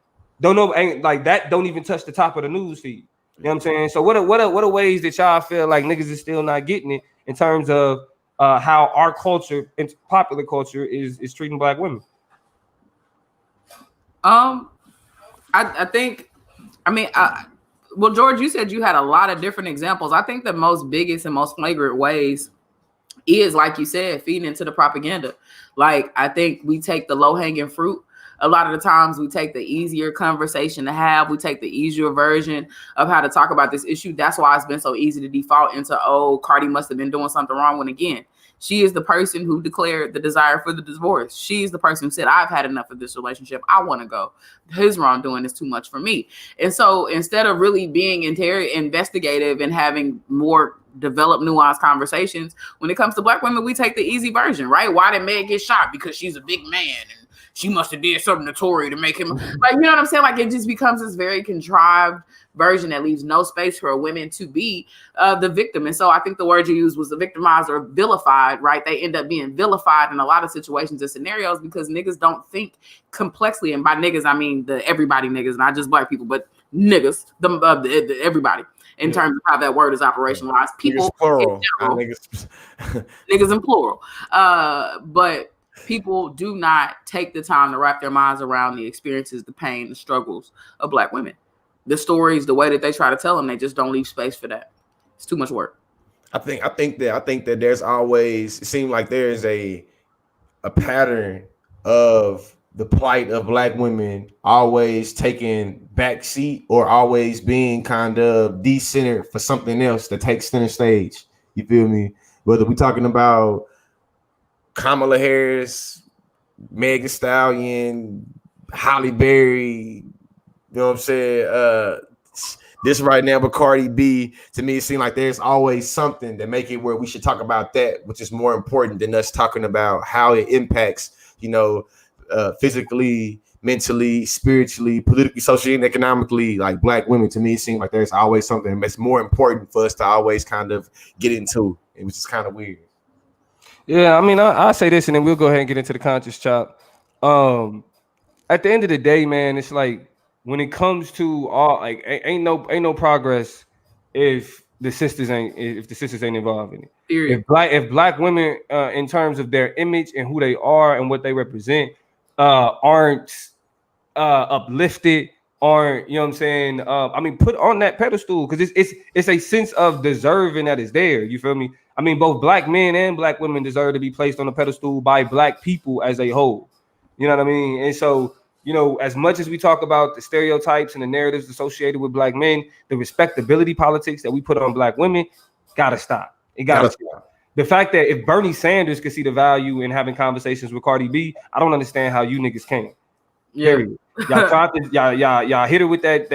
ain't like that, don't even touch the top of the news feed. You know what I'm saying? So what are ways that y'all feel like niggas is still not getting it in terms of how our culture and popular culture is treating black women? I think, well, George, you said you had a lot of different examples. I think the most biggest and most flagrant ways is, like you said, feeding into the propaganda. Like, I think we take the low-hanging fruit. A lot of the times we take the easier conversation to have. We take the easier version of how to talk about this issue. That's why it's been so easy to default into, oh, Cardi must have been doing something wrong. When again, she is the person who declared the desire for the divorce. She's the person who said, I've had enough of this relationship. I want to go. His wrongdoing is too much for me. And so instead of really being investigative and having more developed, nuanced conversations, when it comes to black women, we take the easy version, right? Why did Meg get shot? Because she's a big man and she must have did something to Tory to make him, like, you know what I'm saying? Like, it just becomes this very contrived version that leaves no space for a women to be the victim. And so I think the word you used was the victimized or vilified, right? They end up being vilified in a lot of situations and scenarios because niggas don't think complexly. And by niggas, I mean the everybody niggas, not just black people, but niggas, the everybody. In terms of how that word is operationalized, people plural, niggas in plural. But people do not take the time to wrap their minds around the experiences, the pain, the struggles of black women. The stories, the way that they try to tell them, they just don't leave space for that. It's too much work. I think that there's always, it seems like there's a pattern of the plight of black women always taking backseat or always being kind of decentered for something else that takes center stage. You feel me? Whether we're talking about Kamala Harris, Megan Thee Stallion, Halle Berry, you know what I'm saying? This right now, but Cardi B, to me, it seems like there's always something that make it where we should talk about that, which is more important than us talking about how it impacts, physically, mentally, spiritually, politically, socially, and economically, like black women. To me, it seems like there's always something that's more important for us to always kind of get into, which is kind of weird. Yeah, I mean, I'll say this, and then we'll go ahead and get into the conscious chop. At the end of the day, man, it's like when it comes to all, like, ain't no progress if the sisters ain't involved in it. Period. If black women, in terms of their image and who they are and what they represent, aren't uplifted, aren't, you know what I'm saying? Put on that pedestal, because it's a sense of deserving that is there. You feel me? I mean, both black men and black women deserve to be placed on a pedestal by black people as a whole. You know what I mean? And so, as much as we talk about the stereotypes and the narratives associated with black men, the respectability politics that we put on black women gotta stop. It gotta stop. The fact that if Bernie Sanders could see the value in having conversations with Cardi B, I don't understand how you niggas can't. Yeah. Y'all tried to y'all hit her with that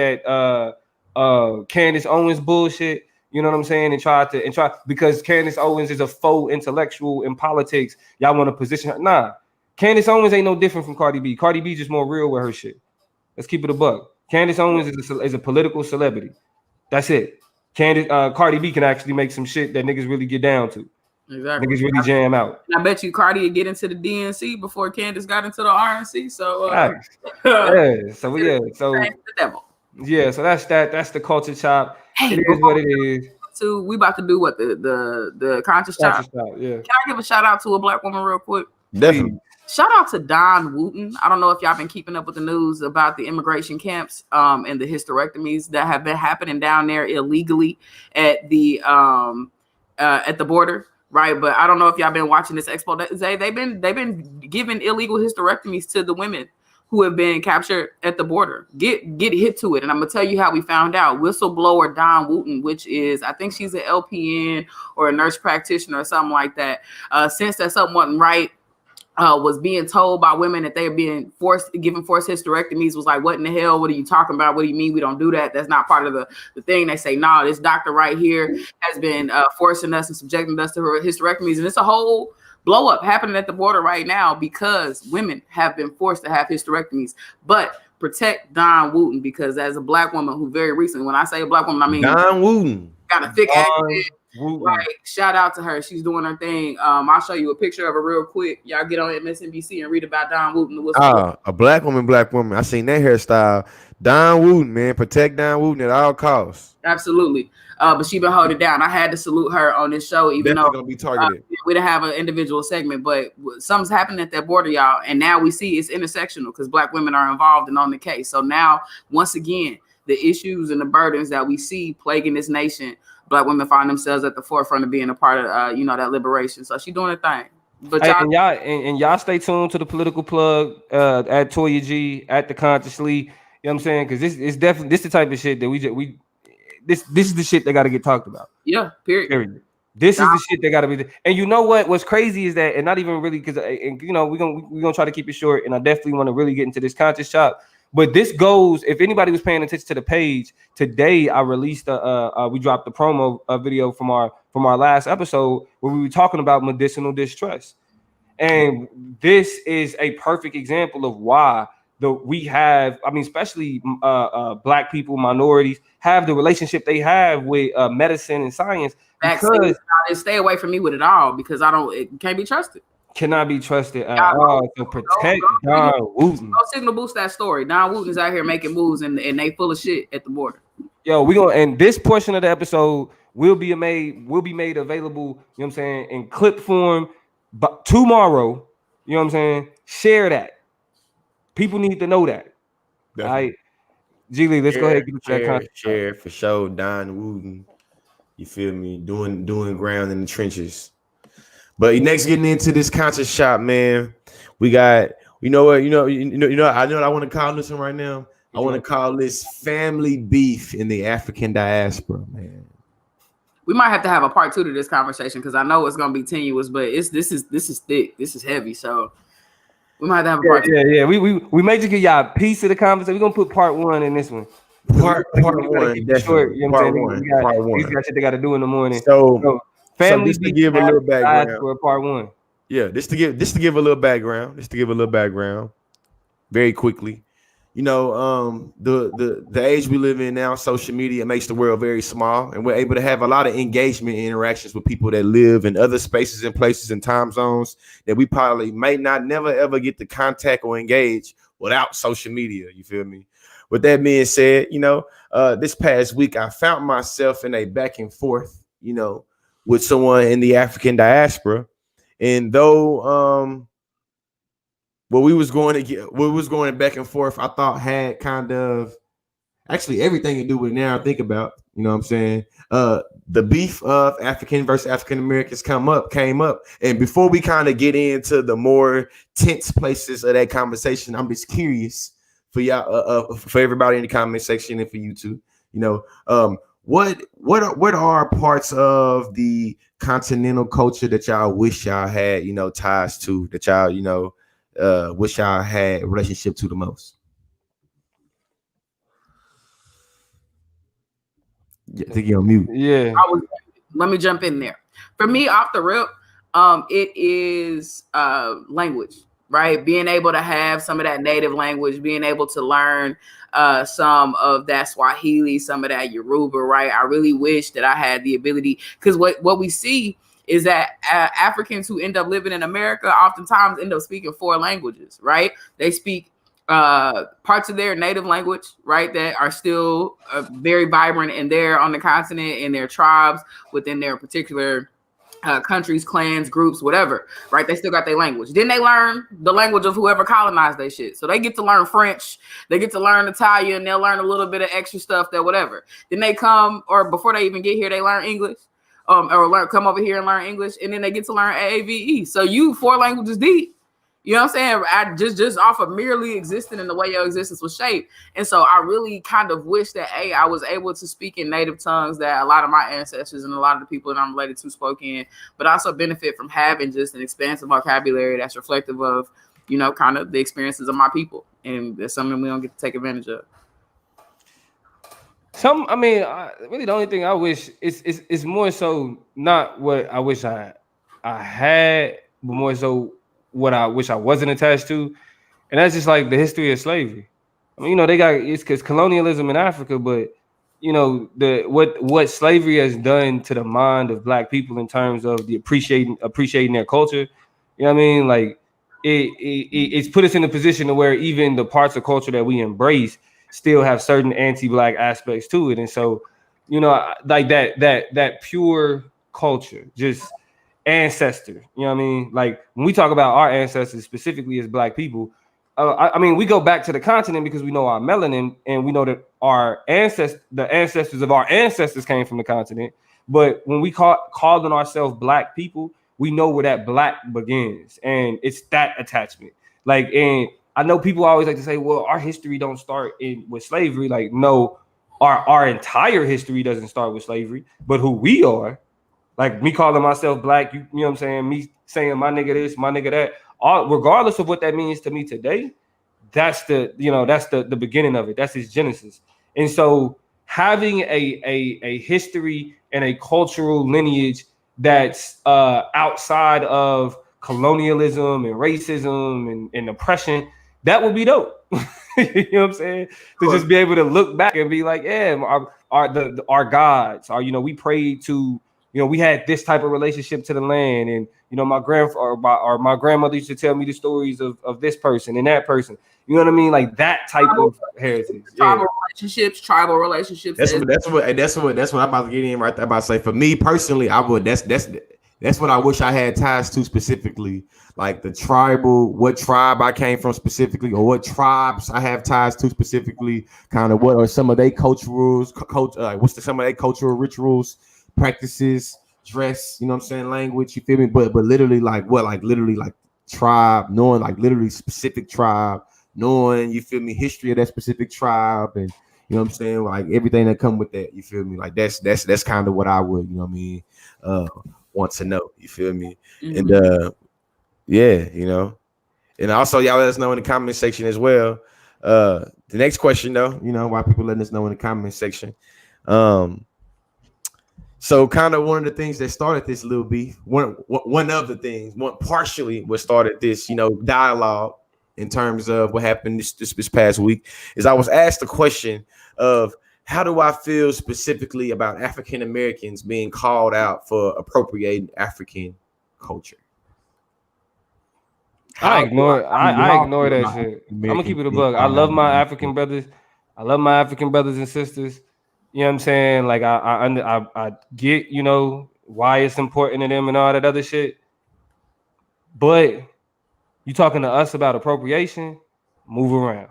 Candace Owens bullshit. You know what I'm saying? And try because Candace Owens is a faux intellectual in politics. Y'all want to position her. Nah, Candace Owens ain't no different from Cardi B. Cardi B just more real with her shit. Let's keep it a buck. Candace Owens is a political celebrity. That's it. Cardi B can actually make some shit that niggas really get down to. Exactly. Niggas really jam out. I bet you Cardi would get into the DNC before Candace got into the RNC. So So that's the culture chop. Hey, it is what it is. So we about to do what the conscious chop. Yeah. Can I give a shout out to a black woman real quick? Definitely. Shout out to Don Wooten. I don't know if y'all been keeping up with the news about the immigration camps and the hysterectomies that have been happening down there illegally at the border, right? But I don't know if y'all been watching this expo. They've been giving illegal hysterectomies to the women who have been captured at the border. Get hit to it. And I'm gonna tell you how we found out. Whistleblower Dawn Wooten, which is, I think she's an LPN or a nurse practitioner or something like that. Since that something wasn't right, was being told by women that they're being given forced hysterectomies, was like, what in the hell? What are you talking about? What do you mean we don't do that? That's not part of the thing. They say, no, this doctor right here has been forcing us and subjecting us to her hysterectomies. And it's a whole blow up happening at the border right now because women have been forced to have hysterectomies. But protect Dawn Wooten, because as a Black woman who very recently, when I say a Black woman, I mean Dawn Wooten got a thick accent. Right. Shout out to her. She's doing her thing. I'll show you a picture of her real quick. Y'all get on MSNBC and read about Dawn Wooten. A Black woman. I seen that hairstyle. Dawn Wooten, man. Protect Dawn Wooten at all costs. Absolutely. But she been holding it down. I had to salute her on this show, even Definitely though gonna be targeted. We didn't have an individual segment, but something's happening at that border, y'all. And now we see it's intersectional because Black women are involved and on the case. So now, once again, the issues and the burdens that we see plaguing this nation, Black women find themselves at the forefront of being a part of, that liberation. So she's doing her thing. But y'all stay tuned to the political plug at Toya G, at the Consciously. You know what I'm saying? Because this is definitely the type of shit that this is the shit that got to get talked about. Yeah. Period. This is the shit that got to be. And you know what? What's crazy is that, and not even really, because we're gonna try to keep it short. And I definitely want to really get into this conscious shop. But this goes, if anybody was paying attention to the page today, I released we dropped the promo video from our last episode where we were talking about medicinal distress. And this is a perfect example of why we have, especially Black people, minorities, have the relationship they have with medicine and science. Because stay away from me with it all, because it can't be trusted. Cannot be trusted at all. To protect Dawn Wooten. Go signal boost that story. Dawn Wooten is out here making moves, and they full of shit at the border. Yo, and this portion of the episode will be made available, you know what I'm saying, in clip form but tomorrow. You know what I'm saying? Share that. People need to know that. Definitely. All right. G Lee, let's go ahead and get that content. Share for sure. Dawn Wooten. You feel me? Doing ground in the trenches. But next, getting into this conscious shop, man, we got, I know what I want to call this one right now. I want to call this family beef in the African diaspora, man. We might have to have a part 2 to this conversation because I know it's gonna be tenuous, but this is thick, this is heavy, so we might have to have a part 2. Yeah. We may just give y'all a piece of the conversation. We're gonna put part 1 in this one. Part one, short, you know part one. These got shit they got to do in the morning. So family just to give a little background for part 1. Yeah, just to give a little background, very quickly. The age we live in now, social media makes the world very small, and we're able to have a lot of engagement and interactions with people that live in other spaces and places and time zones that we probably may not never ever get to contact or engage without social media. You feel me? With that being said, this past week I found myself in a back and forth, with someone in the African diaspora, and though what we was going back and forth, I thought had kind of actually everything to do with now I think about, you know what I'm saying? The beef of African versus African Americans came up. And before we kind of get into the more tense places of that conversation, I'm just curious for y'all, for everybody in the comment section and for you too, what are parts of the continental culture that y'all wish y'all had, ties to, that y'all, wish y'all had a relationship to the most? Yeah, I think you're on mute. Yeah. Let me jump in there. For me, off the rip, it is language, right? Being able to have some of that native language, being able to learn some of that Swahili, some of that Yoruba, right? I really wish that I had the ability, because what we see is that Africans who end up living in America oftentimes end up speaking 4 languages, right? They speak parts of their native language, right, that are still very vibrant in there on the continent, in their tribes, within their particular countries, clans, groups, whatever, right? They still got their language. Then they learn the language of whoever colonized their shit. So they get to learn French, they get to learn Italian, they'll learn a little bit of extra stuff, that whatever. Then they come, or before they even get here, they learn English. Come over here and learn English, and then they get to learn AAVE. So you 4 languages deep, You know what I'm saying? I just off of merely existing in the way your existence was shaped. And so I really kind of wish that I was able to speak in native tongues that a lot of my ancestors and a lot of the people that I'm related to spoke in, but also benefit from having just an expansive vocabulary that's reflective of, you know, kind of the experiences of my people. And that's something we don't get to take advantage of. Really the only thing I wish is more so not what I wish I had, but more so what I wish I wasn't attached to, and that's just like the history of slavery. I mean, you know, it's because colonialism in Africa, but you know what slavery has done to the mind of Black people in terms of the appreciating their culture. You know what I mean? Like it's put us in a position to where even the parts of culture that we embrace still have certain anti-Black aspects to it, and so you know, like that pure culture, just ancestor, you know what I mean? Like when we talk about our ancestors specifically as Black people, I mean, we go back to the continent because we know our melanin and we know that the ancestors of our ancestors came from the continent. But when we called on ourselves Black people, we know where that Black begins, and it's that attachment. Like, and I know people always like to say, well, our history don't start with slavery. Like, no, our entire history doesn't start with slavery, but who we are. Like me calling myself Black, you know what I'm saying? Me saying my nigga this, my nigga that, regardless of what that means to me today, that's the beginning of it. That's its genesis. And so having a history and a cultural lineage that's outside of colonialism and racism and oppression, that would be dope. You know what I'm saying? To just be able to look back and be like, yeah, our gods are, you know, we prayed to. You know, we had this type of relationship to the land, and you know, my grandmother used to tell me the stories of this person and that person. You know what I mean? Like that type of heritage. Tribal relationships. That's what I'm about to get in right there. I'm about to say, for me personally, I would. That's what I wish I had ties to specifically, like the what tribe I came from specifically, or what tribes I have ties to specifically. Kind of what are some of their cultural some of their cultural rituals, practices, dress, you know what I'm saying, language, you feel me? But literally like tribe, knowing like literally specific tribe, knowing, you feel me, history of that specific tribe, and you know what I'm saying, like everything that come with that, you feel me? Like that's kind of what I would, you know what I mean, want to know, you feel me? Mm-hmm. And yeah, you know, and also y'all let us know in the comment section as well. The next question though, you know, why people letting us know in the comment section. So kind of one of the things that started this little beef, partially what started this, you know, dialogue in terms of what happened this past week, is I was asked the question of how do I feel specifically about African Americans being called out for appropriating African culture? I ignore that shit. I'm gonna keep it a bug. I love my African brothers. I love my African brothers and sisters. You know what I'm saying? Like I get, you know, why it's important to them and all that other shit. But you talking to us about appropriation, move around.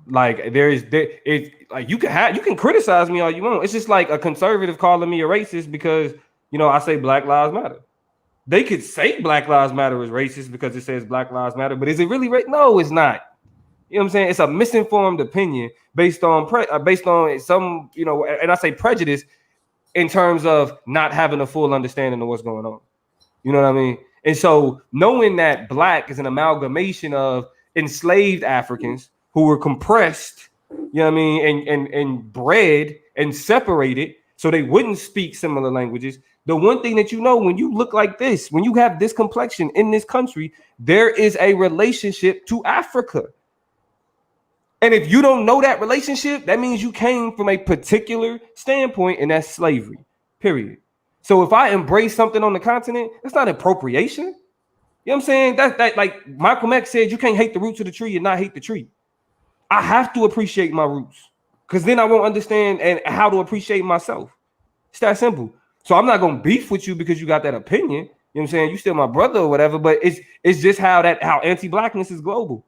Like it's like you can criticize me all you want. It's just like a conservative calling me a racist because, you know, I say Black Lives Matter. They could say Black Lives Matter is racist because it says Black Lives Matter, but is it really right? No, it's not. You know what I'm saying? It's a misinformed opinion based on some, you know, and I say prejudice in terms of not having a full understanding of what's going on. You know what I mean? And so knowing that Black is an amalgamation of enslaved Africans who were compressed, you know what I mean, and bred and separated so they wouldn't speak similar languages. The one thing that you know, when you look like this, when you have this complexion in this country, there is a relationship to Africa. And if you don't know that relationship, that means you came from a particular standpoint, and that's slavery, period. So if I embrace something on the continent, that's not appropriation. You know what I'm saying? That like Malcolm X said, you can't hate the roots of the tree and not hate the tree. I have to appreciate my roots because then I won't understand and how to appreciate myself. It's that simple. So I'm not going to beef with you because you got that opinion. You know what I'm saying? You still my brother or whatever, but it's just how anti-Blackness is global.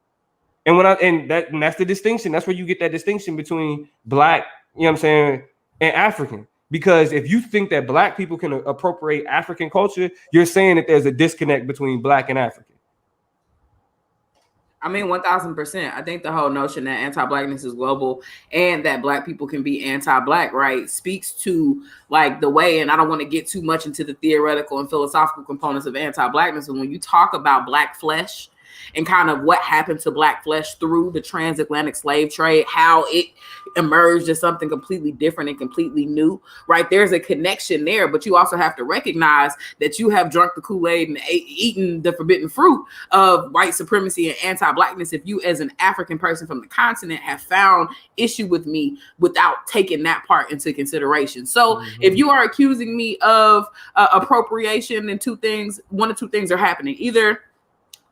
And that's the distinction. That's where you get that distinction between Black, you know what I'm saying, and African. Because if you think that Black people can appropriate African culture, you're saying that there's a disconnect between Black and African. I mean, 1000%. I think the whole notion that anti-blackness is global and that black people can be anti-black, right, speaks to like the way, and I don't want to get too much into the theoretical and philosophical components of anti-blackness, but when you talk about black flesh and kind of what happened to black flesh through the transatlantic slave trade, how it emerged as something completely different and completely new, right? There's a connection there, but you also have to recognize that you have drunk the Kool-Aid and eaten the forbidden fruit of white supremacy and anti-blackness if you as an African person from the continent have found issue with me without taking that part into consideration. So if you are accusing me of appropriation, then one of two things are happening. Either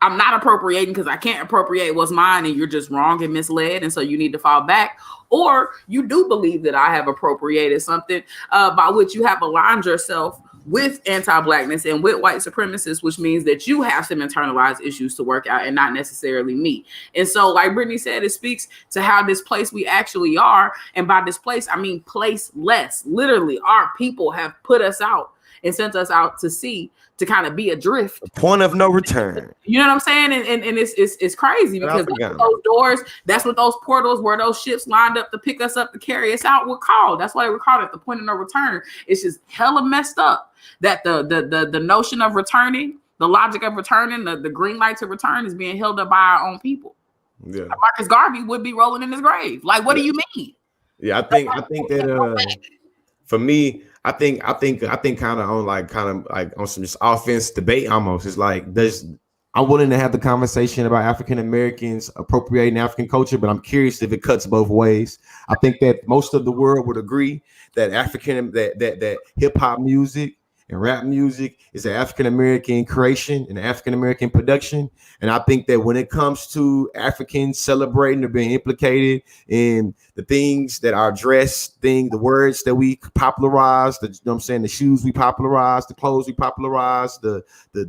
I'm not appropriating because I can't appropriate what's mine and you're just wrong and misled, and so you need to fall back. Or you do believe that I have appropriated something by which you have aligned yourself with anti-blackness and with white supremacists, which means that you have some internalized issues to work out and not necessarily me. And so, like Brittany said, it speaks to how displaced we actually are. And by displaced, I mean placeless. Literally, our people have put us out and sent us out to sea to kind of be adrift. Point of no return. You know what I'm saying? And it's crazy because that's what those doors, that's what those portals where those ships lined up to pick us up, to carry us out were called. That's why they were called at the point of no return. It's just hella messed up that the notion of returning, the logic of returning, the green light to return is being held up by our own people. Yeah. Marcus Garvey would be rolling in his grave. Like, what do you mean? Yeah, I think that for me, I think kind of on some just offense debate almost. It's like I'm willing to have the conversation about African Americans appropriating African culture, but I'm curious if it cuts both ways. I think that most of the world would agree that that hip hop music and rap music is an African American creation and African American production. And I think that when it comes to Africans celebrating or being implicated in the things that are dressed, the words that we popularized, the shoes we popularized, the clothes we popularized, the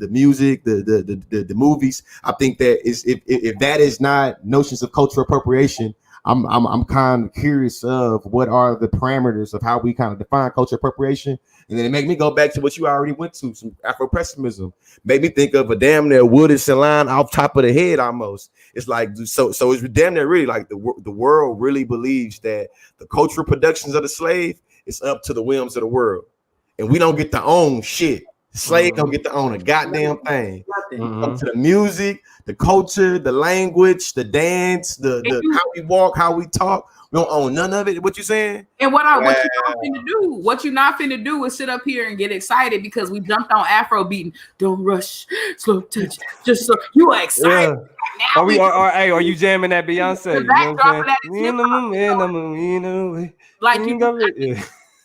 music, the movies. I think that if that is not notions of cultural appropriation, I'm kind of curious of what are the parameters of how we kind of define cultural appropriation. And then it made me go back to what you already went to, some Afro-pessimism. Made me think of a damn near Wooded line off top of the head almost. It's like, so it's damn near really like the world really believes that the cultural productions of the slave is up to the whims of the world. And we don't get to own shit. Slave don't get to own a goddamn thing. Up to the music, the culture, the language, the dance, the how we walk, how we talk. We don't own none of it. What you saying? And what you not finna do is sit up here and get excited because we jumped on Afro beating. Don't rush, slow touch. Just so you are excited. Yeah. Are you jamming that Beyonce?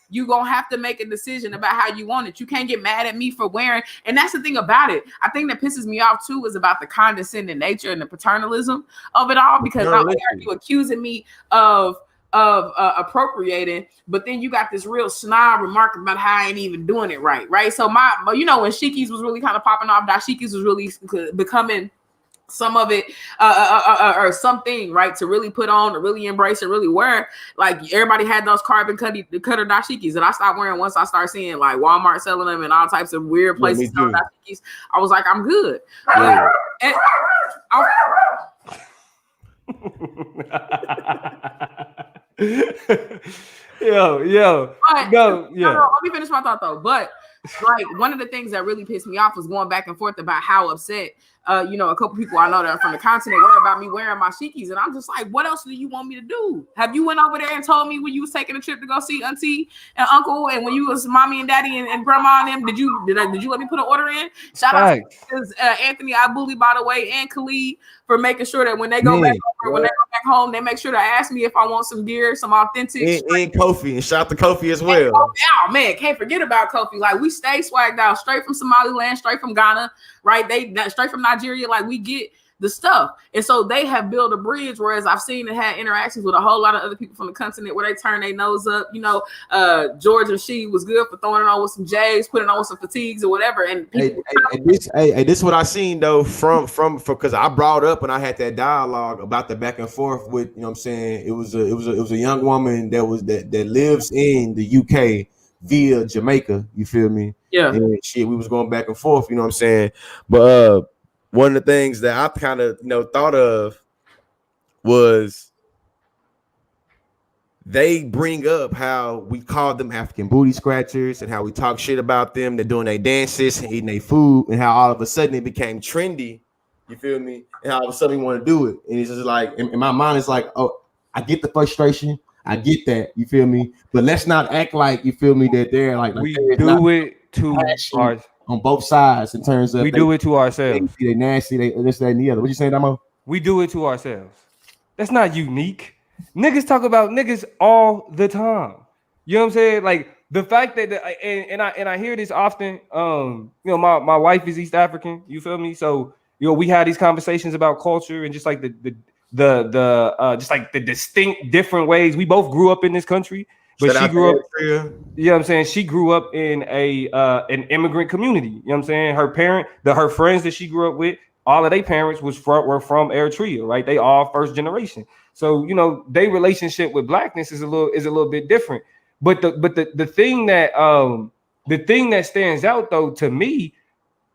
You gonna have to make a decision about how you want it. You can't get mad at me for wearing, and that's the thing about it. I think that pisses me off too is about the condescending nature and the paternalism of it all. Because not only are you accusing me of appropriating, but then you got this real snob remark about how I ain't even doing it right? So my when Shikis was really kind of popping off, Dashikis was really becoming some of it or something, right, to really put on, to really embrace and really wear. Like everybody had those carbon cutter dashikis that I stopped wearing once I started seeing like Walmart selling them and all types of weird places selling dashikis. I was like, I'm good. Yeah. Let me finish my thought though. But like one of the things that really pissed me off was going back and forth about how upset a couple people I know that are from the continent were about me wearing my shikis, and I'm just like, what else do you want me to do? Have you went over there and told me when you was taking a trip to go see auntie and uncle, and when you was mommy and daddy and grandma and them, did you let me put an order in? Shout out to Anthony Abuli, by the way, and Khalid for making sure that when they go back home, they make sure to ask me if I want some gear, some authentic. And Kofi, and shout out to Kofi as well. Oh man, can't forget about Kofi. Like we stay swagged out, straight from Somaliland, straight from Ghana, right? They straight from Nigeria. Like we get the stuff, and so they have built a bridge. Whereas I've seen and had interactions with a whole lot of other people from the continent where they turn their nose up. George and she was good for throwing it on with some J's, putting on with some fatigues or whatever. And this is what I seen though from because I brought up and I had that dialogue about the back and forth with what I'm saying. It was a young woman that lives in the UK via Jamaica. You feel me? Yeah. And shit, we was going back and forth. You know what I'm saying? But one of the things that I kind of thought of was they bring up how we called them African booty scratchers and how we talk shit about them. They're doing their dances and eating their food, and how all of a sudden it became trendy. You feel me? And how all of a sudden we want to do it. And it's just like, in my mind, it's like, oh, I get the frustration. I get that. You feel me? But let's not act like, you feel me, that they're like we do it to our on both sides in terms of we do it to ourselves. They nasty, they this, that, and the other. What you saying, Damo? We do it to ourselves. That's not unique. Niggas talk about niggas all the time. You know what I'm saying? Like the fact that and I hear this often. My wife is East African. You feel me? So we had these conversations about culture and just like the just like the distinct different ways. We both grew up in this country, but she grew up. You know what I'm saying? She grew up in an immigrant community. You know what I'm saying? Her friends that she grew up with, all of their parents were from Eritrea, right? They all first generation. So their relationship with blackness is a little bit different. But the thing that stands out though to me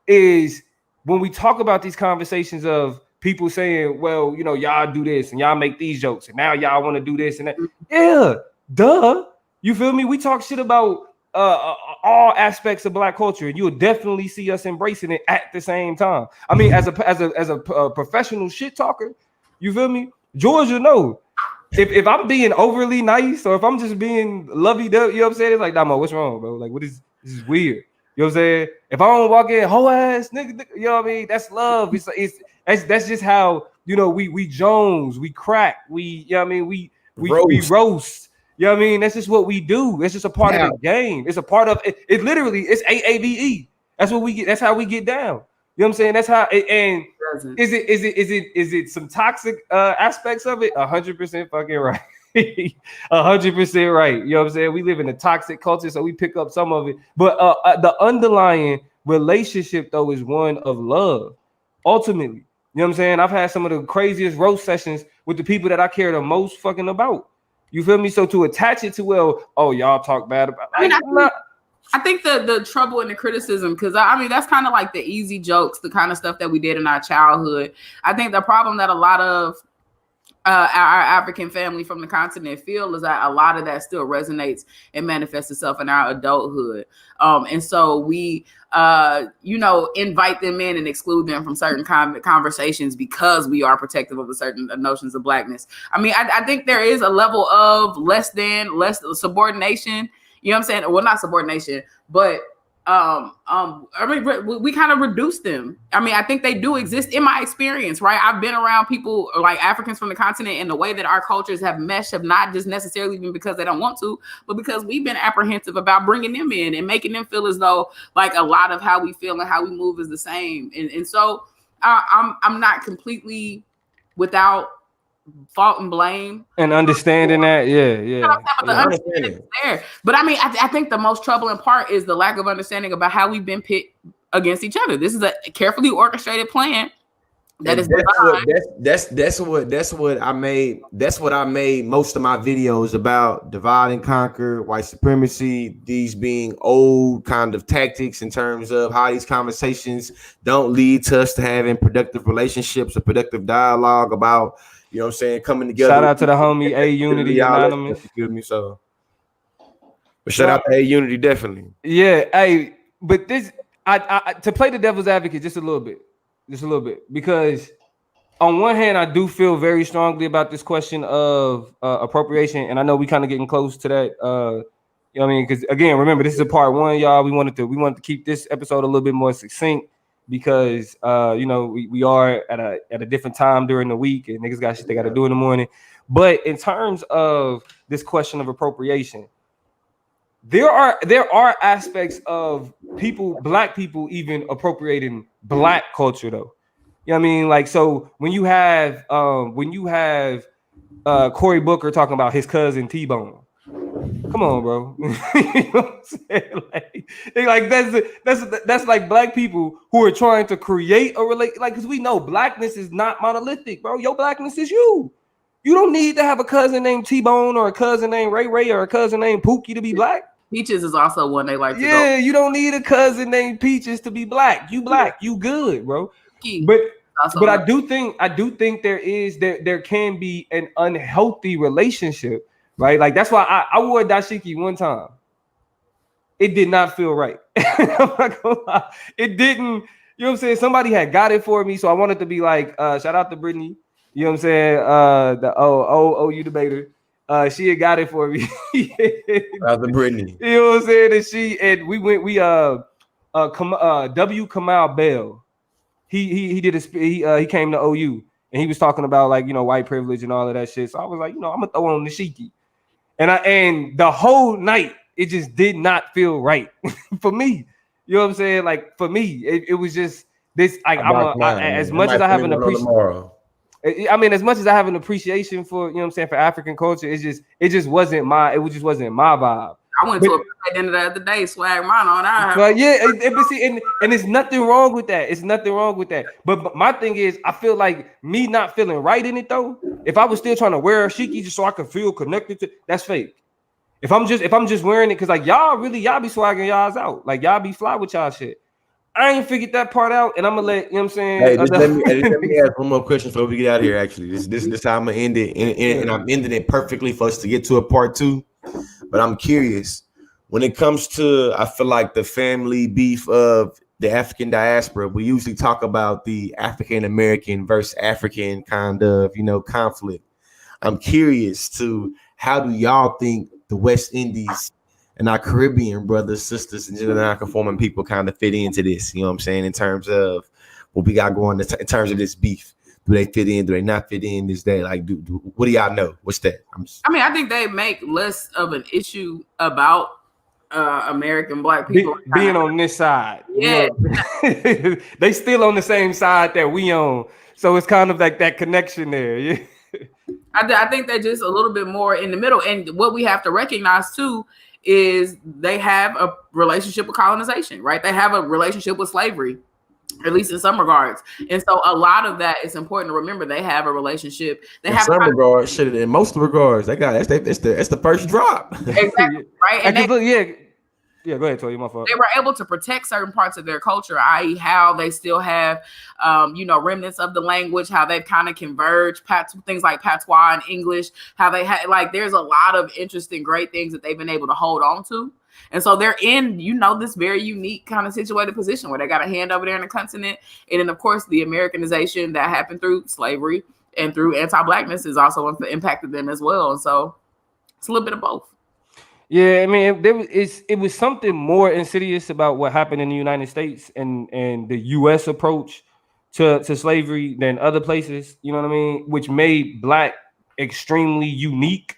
is when we talk about these conversations of people saying, well, y'all do this and y'all make these jokes and now y'all want to do this and that. Yeah, duh. You feel me? We talk shit about all aspects of black culture, and you'll definitely see us embracing it at the same time. I mean, as a professional shit talker, you feel me? Georgia, no. If I'm being overly nice or if I'm just being lovey-dovey, you know what I'm saying? It's like, Damo, what's wrong, bro? Like, this is weird. You know what I'm saying? If I don't walk in, hoe ass nigga, you know what I mean? That's love. That's just how we Jones, we crack, we roast. You know what I mean? That's just what we do. It's just a part of the game. It's a part of it. It literally it's AAVE. That's what we get. That's how we get down. You know what I'm saying? That's how. And is it some toxic aspects of it? 100% fucking right. 100% right. You know what I'm saying? We live in a toxic culture, so we pick up some of it. But the underlying relationship though is one of love. Ultimately, you know what I'm saying? I've had some of the craziest roast sessions with the people that I care the most fucking about. You feel me? So to attach it to, well, oh, y'all talk bad about. I think the trouble and the criticism, because I mean that's kind of like the easy jokes, the kind of stuff that we did in our childhood. I think the problem that a lot of our African family from the continent feel is that a lot of that still resonates and manifests itself in our adulthood. And so we invite them in and exclude them from certain conversations because we are protective of the certain notions of blackness. I mean, I think there is a level of less subordination. You know what I'm saying? Well, not subordination, but I mean, we kind of reduce them. I mean, I think they do exist in my experience, right? I've been around people like Africans from the continent, and the way that our cultures have meshed have not just necessarily been because they don't want to, but because we've been apprehensive about bringing them in and making them feel as though like a lot of how we feel and how we move is the same. And so I'm not completely without fault and blame and understanding that, but the understanding is there. But I mean, I think the most troubling part is the lack of understanding about how we've been pit against each other. This is a carefully orchestrated plan that is that's what I made. That's what I made most of my videos about: divide and conquer, white supremacy. These being old kind of tactics in terms of how these conversations don't lead to us to having productive relationships or productive dialogue about. You know what I'm saying? Coming together. Shout out to the homie A Unity Anonymous. You feel me? So, but shout out to A Unity, definitely. Yeah, hey, but this, I to play the devil's advocate just a little bit, because on one hand, I do feel very strongly about this question of appropriation, and I know we kind of getting close to that. You know what I mean? Because again, remember, this is a part one, y'all. We wanted to keep this episode a little bit more succinct. Because we are at a different time during the week and niggas got shit they got to do in the morning. But in terms of this question of appropriation, there are aspects of black people even appropriating black culture though. You know what I mean? Like, so when you have Cory Booker talking about his cousin T-Bone. Come on, bro. You know what I'm saying? Like that's like black people who are trying to create a because we know blackness is not monolithic, bro. Your blackness is you. You don't need to have a cousin named T-Bone or a cousin named Ray Ray or a cousin named Pookie to be black. Peaches is also one they like to go. Yeah, you don't need a cousin named Peaches to be black. You black, you good, bro. key. But Also, I do think there can be an unhealthy relationship, right? Like that's why I wore dashiki one time. It did not feel right. I'm not gonna lie. It didn't, you know what I'm saying? Somebody had got it for me, so I wanted to be like, shout out to Brittany, you know what I'm saying? The OU debater. She had got it for me. Out the Brittany. You know what I'm saying? And W. Kamal Bell. He came to OU and he was talking about like, you know, white privilege and all of that shit. So I was like, you know, I'm gonna throw on the shiki. And the whole night it just did not feel right for me. You know what I'm saying? Like for me, it was just this. Like as much as I have an appreciation. I mean, as much as I have an appreciation for, you know what I'm saying, for African culture, it just wasn't my vibe. I went to a dinner the other day, swag mine on. But yeah, and there's nothing wrong with that. It's nothing wrong with that. But my thing is, I feel like me not feeling right in it though. If I was still trying to wear a shiki just so I could feel connected to, that's fake. If I'm just wearing it because like y'all be swagging y'all's out, like y'all be fly with y'all shit. I ain't figured that part out, and I'm gonna let, you know what I'm saying. Hey, let me ask one more question before we get out of here. Actually, this how I'm gonna end it, and I'm ending it perfectly for us to get to a part 2. But I'm curious when it comes to, I feel like the family beef of the African diaspora. We usually talk about the African American versus African kind of, you know, conflict. I'm curious to how do y'all think the West Indies and our Caribbean brothers, sisters, and non-conforming people kind of fit into this, you know what I'm saying, in terms of what we got going, in terms of this beef. Do they fit in? Do they not fit in? Is that like, what do y'all know? What's that? I think they make less of an issue about American Black people being on this side. Yeah, you know? They still on the same side that we on, so it's kind of like that connection there. Yeah. I think they're just a little bit more in the middle. And what we have to recognize too is they have a relationship with colonization, right? They have a relationship with slavery, at least in some regards. And so a lot of that is important to remember. They have a relationship. In some regards, shit, in most regards, they got it's the first drop. Exactly, right? And yeah, go ahead, Toy. My fault. They were able to protect certain parts of their culture, i.e., how they still have, remnants of the language, how they've kind of converged, things like patois and English, how they had, like, there's a lot of interesting, great things that they've been able to hold on to. And so they're in, this very unique kind of situated position where they got a hand over there in the continent. And then, of course, the Americanization that happened through slavery and through anti-Blackness has also impacted them as well. And so it's a little bit of both. Yeah, I mean, it was something more insidious about what happened in the United States and the U.S. approach to slavery than other places, you know what I mean? Which made Black extremely unique,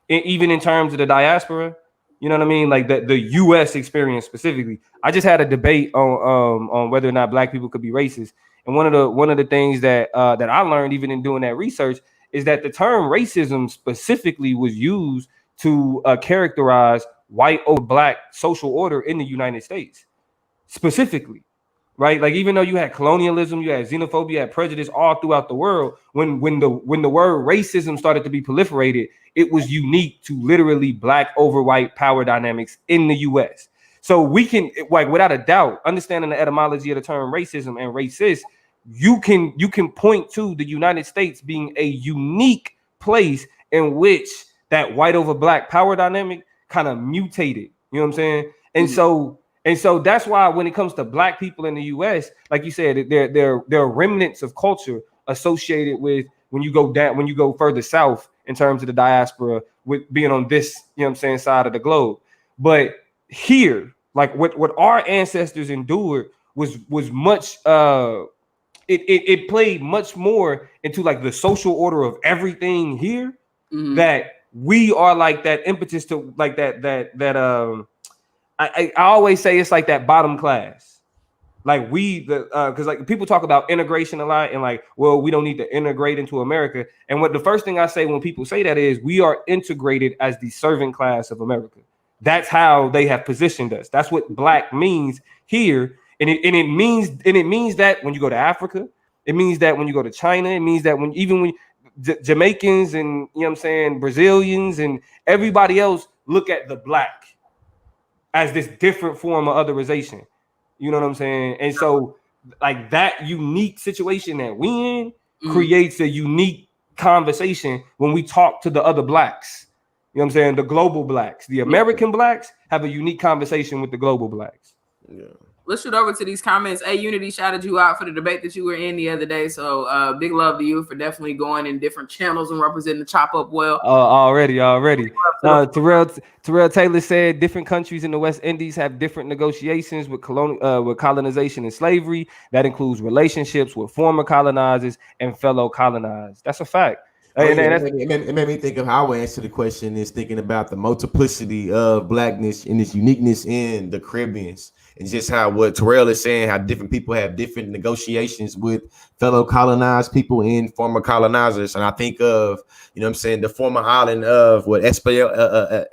even in terms of the diaspora, you know what I mean? Like the U.S. experience specifically. I just had a debate on whether or not Black people could be racist, and one of the things that I learned even in doing that research is that the term racism specifically was used to characterize white or Black social order in the United States, specifically, right? Like even though you had colonialism, you had xenophobia, you had prejudice all throughout the world, when the word racism started to be proliferated, it was unique to literally Black over white power dynamics in the U.S. So we can, like, without a doubt, understanding the etymology of the term racism and racist, you can point to the United States being a unique place in which that white over Black power dynamic kind of mutated, you know what I'm saying? And so that's why when it comes to Black people in the US, like you said, there are remnants of culture associated with when you go further south in terms of the diaspora with being on this, you know what I'm saying, side of the globe. But here, like what our ancestors endured was much it played much more into like the social order of everything here, that we are like that impetus to like that I always say it's like that bottom class. Like because like people talk about integration a lot and like, well, we don't need to integrate into America. And what the first thing I say when people say that is we are integrated as the servant class of America. That's how they have positioned us. That's what Black means here. And it means that when you go to Africa, it means that when you go to China, it means that when Jamaicans and, you know what I'm saying, Brazilians and everybody else look at the Black as this different form of otherization. You know what I'm saying? And so like that unique situation that we in creates a unique conversation when we talk to the other blacks. You know what I'm saying? The global blacks, the American blacks have a unique conversation with the global blacks. Yeah. Let's shoot over to these comments. Hey, Unity shouted you out for the debate that you were in the other day. So big love to you for definitely going in different channels and representing the chop up well. Already. Terrell Taylor said different countries in the West Indies have different negotiations with colonization and slavery. That includes relationships with former colonizers and fellow colonized. That's a fact. It made me think of how I answer the question is thinking about the multiplicity of blackness and its uniqueness in the Caribbeans, and just how what Terrell is saying, how different people have different negotiations with fellow colonized people and former colonizers. And I think of, you know what I'm saying, the former island of what Hispaniola,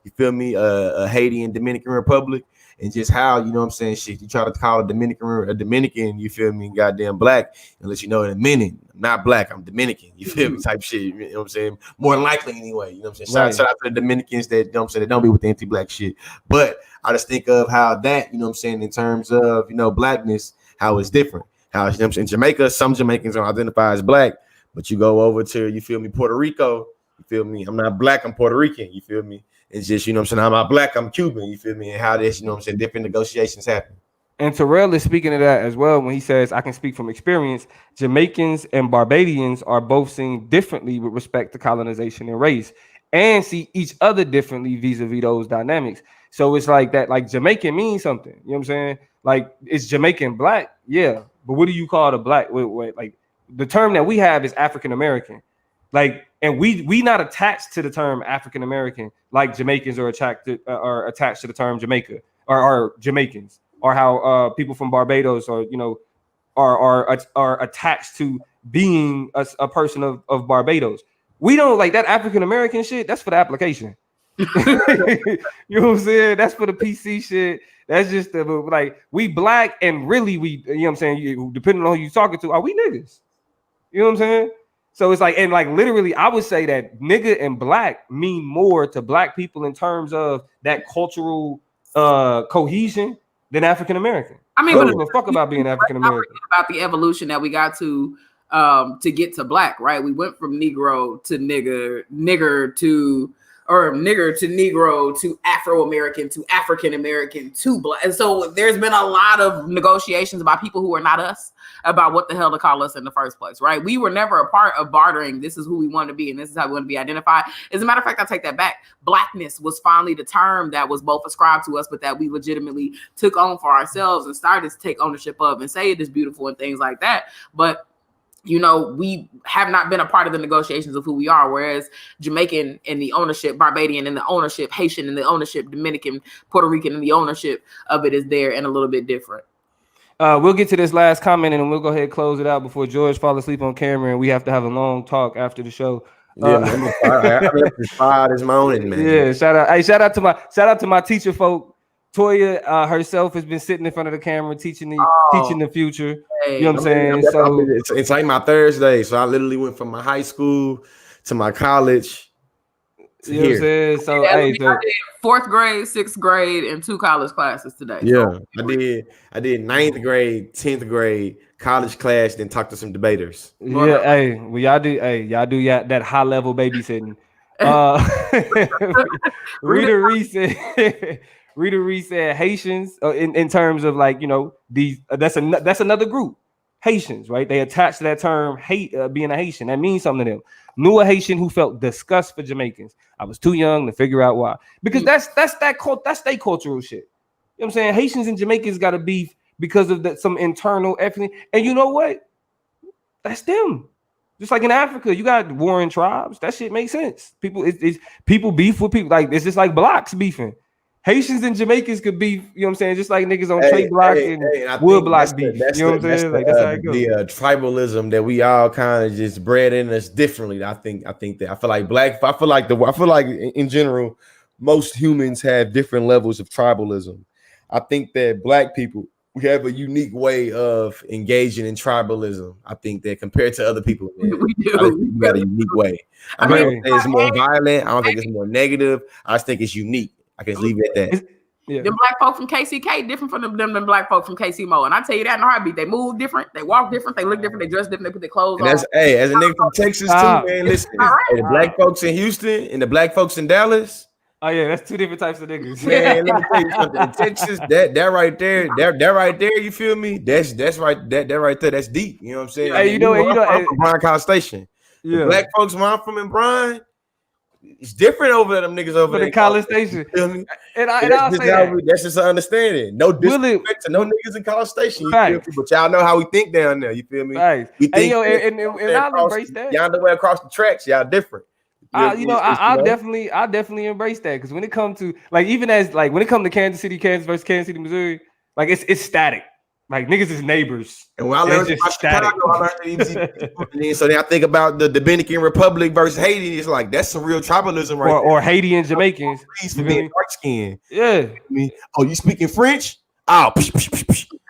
you feel me, Haiti and Dominican Republic. And just how, you know what I'm saying, shit, you try to call a Dominican, you feel me, goddamn black, unless you know in a minute, I'm not black, I'm Dominican, you feel me, type shit, you know what I'm saying? More likely anyway, you know what I'm saying? Shout out to the Dominicans that, you know what I'm saying, that don't be with the anti-black shit. But I just think of how that, you know what I'm saying, in terms of, you know, blackness, how it's different. How, you know what I'm saying, Jamaica, some Jamaicans don't identify as black, but you go over to, you feel me, Puerto Rico, you feel me, I'm not black, I'm Puerto Rican, you feel me? It's just, you know what I'm saying, I'm not black, I'm Cuban, you feel me? And how this, you know what I'm saying, different negotiations happen. And Terrell is speaking to that as well when he says, I can speak from experience. Jamaicans and Barbadians are both seen differently with respect to colonization and race, and see each other differently vis-a-vis those dynamics. So it's like that, like Jamaican means something, you know what I'm saying? Like, it's Jamaican black, yeah, but what do you call the black? Like, the term that we have is African American. Like, and we not attached to the term African American like Jamaicans are attached to the term Jamaica or Jamaicans, or how people from Barbados or, you know, are attached to being a person of Barbados. We don't like that African American shit. That's for the application. You know what I'm saying? That's for the PC shit. That's just the, like, we black, and really we, you know what I'm saying, depending on who you talking to, are we niggas? You know what I'm saying? So it's like, and like literally, I would say that nigga and black mean more to black people in terms of that cultural cohesion than African American. I mean, but the fuck about being African American. About the evolution that we got to get to black, right? We went from Negro to nigger to Negro to Afro-American to African American to black. And so there's been a lot of negotiations about people who are not us about what the hell to call us in the first place, right? We were never a part of bartering. This is who we want to be, and this is how we want to be identified. As a matter of fact, I take that back. Blackness was finally the term that was both ascribed to us, but that we legitimately took on for ourselves and started to take ownership of and say it is beautiful and things like that. But you know, we have not been a part of the negotiations of who we are, whereas Jamaican in the ownership, Barbadian in the ownership, Haitian in the ownership, Dominican, Puerto Rican in the ownership of it is there and a little bit different. We'll get to this last comment and we'll go ahead and close it out before George falls asleep on camera and we have to have a long talk after the show. Yeah, I'm inspired this morning, man. Yeah, shout out to my teacher folk. Toya herself has been sitting in front of the camera teaching the future. You know what I'm saying? So it's like my Thursday. So I literally went from my high school to my college. You know what I'm saying? So yeah, hey, I did 4th grade, 6th grade, and 2 college classes today. Yeah, so I did 9th grade, 10th grade, college class, then talk to some debaters. Yeah, hey, well, y'all do that high level babysitting. Rita Reese said Haitians in terms of, like, you know, these that's another group, Haitians, right? They attach to that term being a Haitian. That means something to them. Knew a Haitian who felt disgust for Jamaicans. I was too young to figure out why. Because that's their cultural shit. You know what I'm saying? Haitians and Jamaicans got a beef because of some internal ethnic. And you know what? That's them. Just like in Africa, you got warring tribes. That shit makes sense. People beef with people. Like, it's just like blocks beefing. Haitians and Jamaicans could beef, you know what I'm saying? Just like niggas on Trey Block and Wood Block beef. You know what I'm saying? Like, that's how it goes. The tribalism that we all kind of just bred in us differently. I think that I feel like in general, most humans have different levels of tribalism. I think that black people, we have a unique way of engaging in tribalism. I think that compared to other people, man, we got a unique way. I don't think it's more violent. I don't think it's more negative. I just think it's unique. I can leave it at that. Yeah. The black folk from KCK different from them black folk from KC Mo. And I tell you that in a heartbeat. They move different, they walk different, they look different, they dress different, they put their clothes And on. that's as a nigga from Texas too, man. Listen, the black folks in Houston and the black folks in Dallas. Oh yeah, that's two different types of niggas. Man, let me tell you something. In Texas, that right there, that right there, you feel me? That's right, that right there, that's deep. You know what I'm saying? Hey, I'm from Bryan College Station. Yeah. The black folks where I'm from in Bryan, it's different over there. Them niggas over there in College Station. Feel me? And I'll say that's just an understanding. No disrespect to no niggas in College Station. You feel me? But y'all know how we think down there. You feel me? Right. We think and I'll embrace that. Y'all the way across the tracks. Y'all different. I definitely embrace that because when it comes to when it comes to Kansas versus Kansas City, Missouri, like it's static. Like niggas is neighbors. And when I learned about Chicago, I learned that so then I think about the Dominican Republic versus Haiti. It's like that's some real tribalism right or Haiti and Jamaicans. For being dark skin. Yeah. Oh, you speaking French? Oh,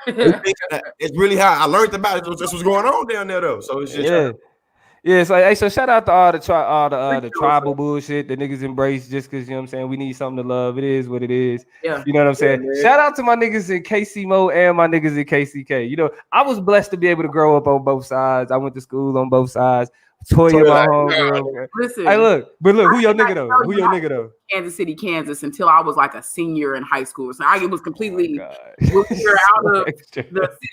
it's really how I learned about it. That's what's going on down there though. So it's just Yeah, so shout out to all the tribal bullshit that niggas embrace just because, you know what I'm saying, we need something to love. It is what it is. Yeah. You know what I'm saying? Shout out to my niggas in KC Mo and my niggas in KCK. You know, I was blessed to be able to grow up on both sides. I went to school on both sides. Toya, my homegirl. Listen, hey, look, who your nigga though? Who your nigga though? Kansas City, Kansas, until I was like a senior in high school. So I was completely out of the city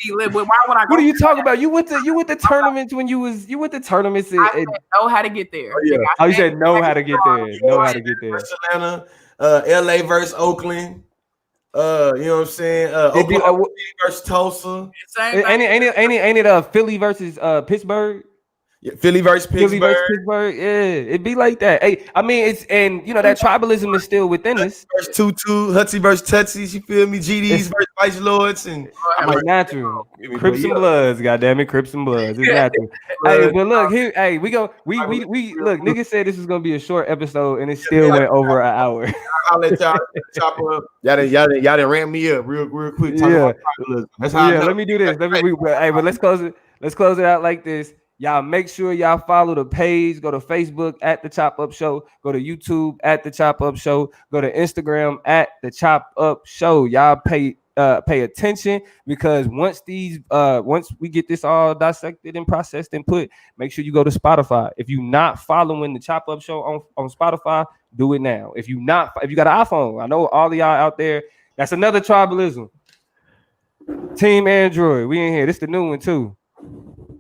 limit. Why would I go? What are you talking about? You went to tournaments when you went to tournaments. I know how to get there. Oh, you said know how to get there. Know how to get there. Atlanta, LA versus Oakland. You know what I'm saying? Oklahoma City versus Tulsa. Ain't it Philly versus Pittsburgh? Yeah, Philly versus Pittsburgh. Yeah, it'd be like that. Hey, I mean, it's that tribalism is still within us. Versus Tutu, Hutsy versus Tutsies, you feel me? GDs versus Vice Lords, and it's natural. Crips and Bloods, goddamn it, Crips and Bloods. It's natural. Hey, but look here, hey, we look. Niggas said this was gonna be a short episode, and it still went over an hour. I'll let y'all chop up. Y'all didn't ramp me up real quick. That's how. Let me do this. But let's close it. Let's close it out like this. Y'all make sure y'all follow the page. Go to Facebook at The Chop Up Show. Go to YouTube at The Chop Up Show. Go to Instagram at The Chop Up Show. Y'all pay attention because once we get this all dissected and processed and put, make sure you go to Spotify. If you're not following The Chop Up Show on Spotify, do it now. If you got an iPhone, I know all of y'all out there. That's another tribalism. Team Android, we in here. This the new one too.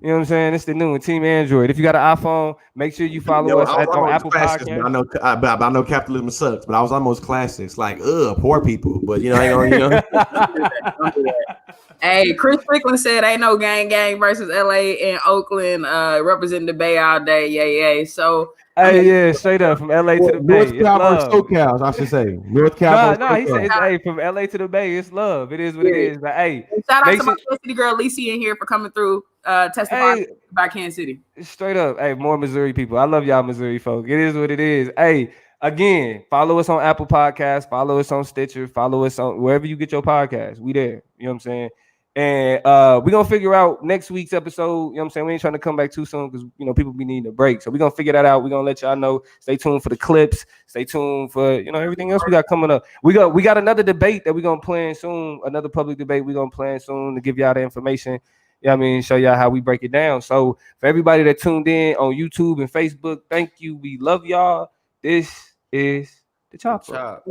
You know what I'm saying? It's the new one, Team Android. If you got an iPhone, make sure you follow us on Apple Podcasts. I know capitalism sucks, but I was almost classics, like poor people. But ain't gonna, Don't do that. Hey, Chris Strickland said ain't no gang versus LA and Oakland representing the Bay all day. Yeah. So straight up from LA to the Bay. North Cal versus SoCal, I should say. North Cal. No, he said from LA to the Bay, it's love. It is what it is. But hey, shout out to my Kansas City girl Lacey in here for coming through testifying about Kansas City. Straight up, hey, more Missouri people. I love y'all Missouri folk. It is what it is. Hey, again, follow us on Apple Podcasts, follow us on Stitcher, follow us on wherever you get your podcasts. We there. You know what I'm saying? And we're gonna figure out next week's episode. You know what I'm saying? We ain't trying to come back too soon because people be needing a break. So we're gonna figure that out. We're gonna let y'all know. Stay tuned for the clips, stay tuned for everything else we got coming up. We got another debate that we're gonna plan soon, another public debate we're gonna plan soon to give y'all the information. Show y'all how we break it down. So for everybody that tuned in on YouTube and Facebook, thank you. We love y'all. This is The Chop Up.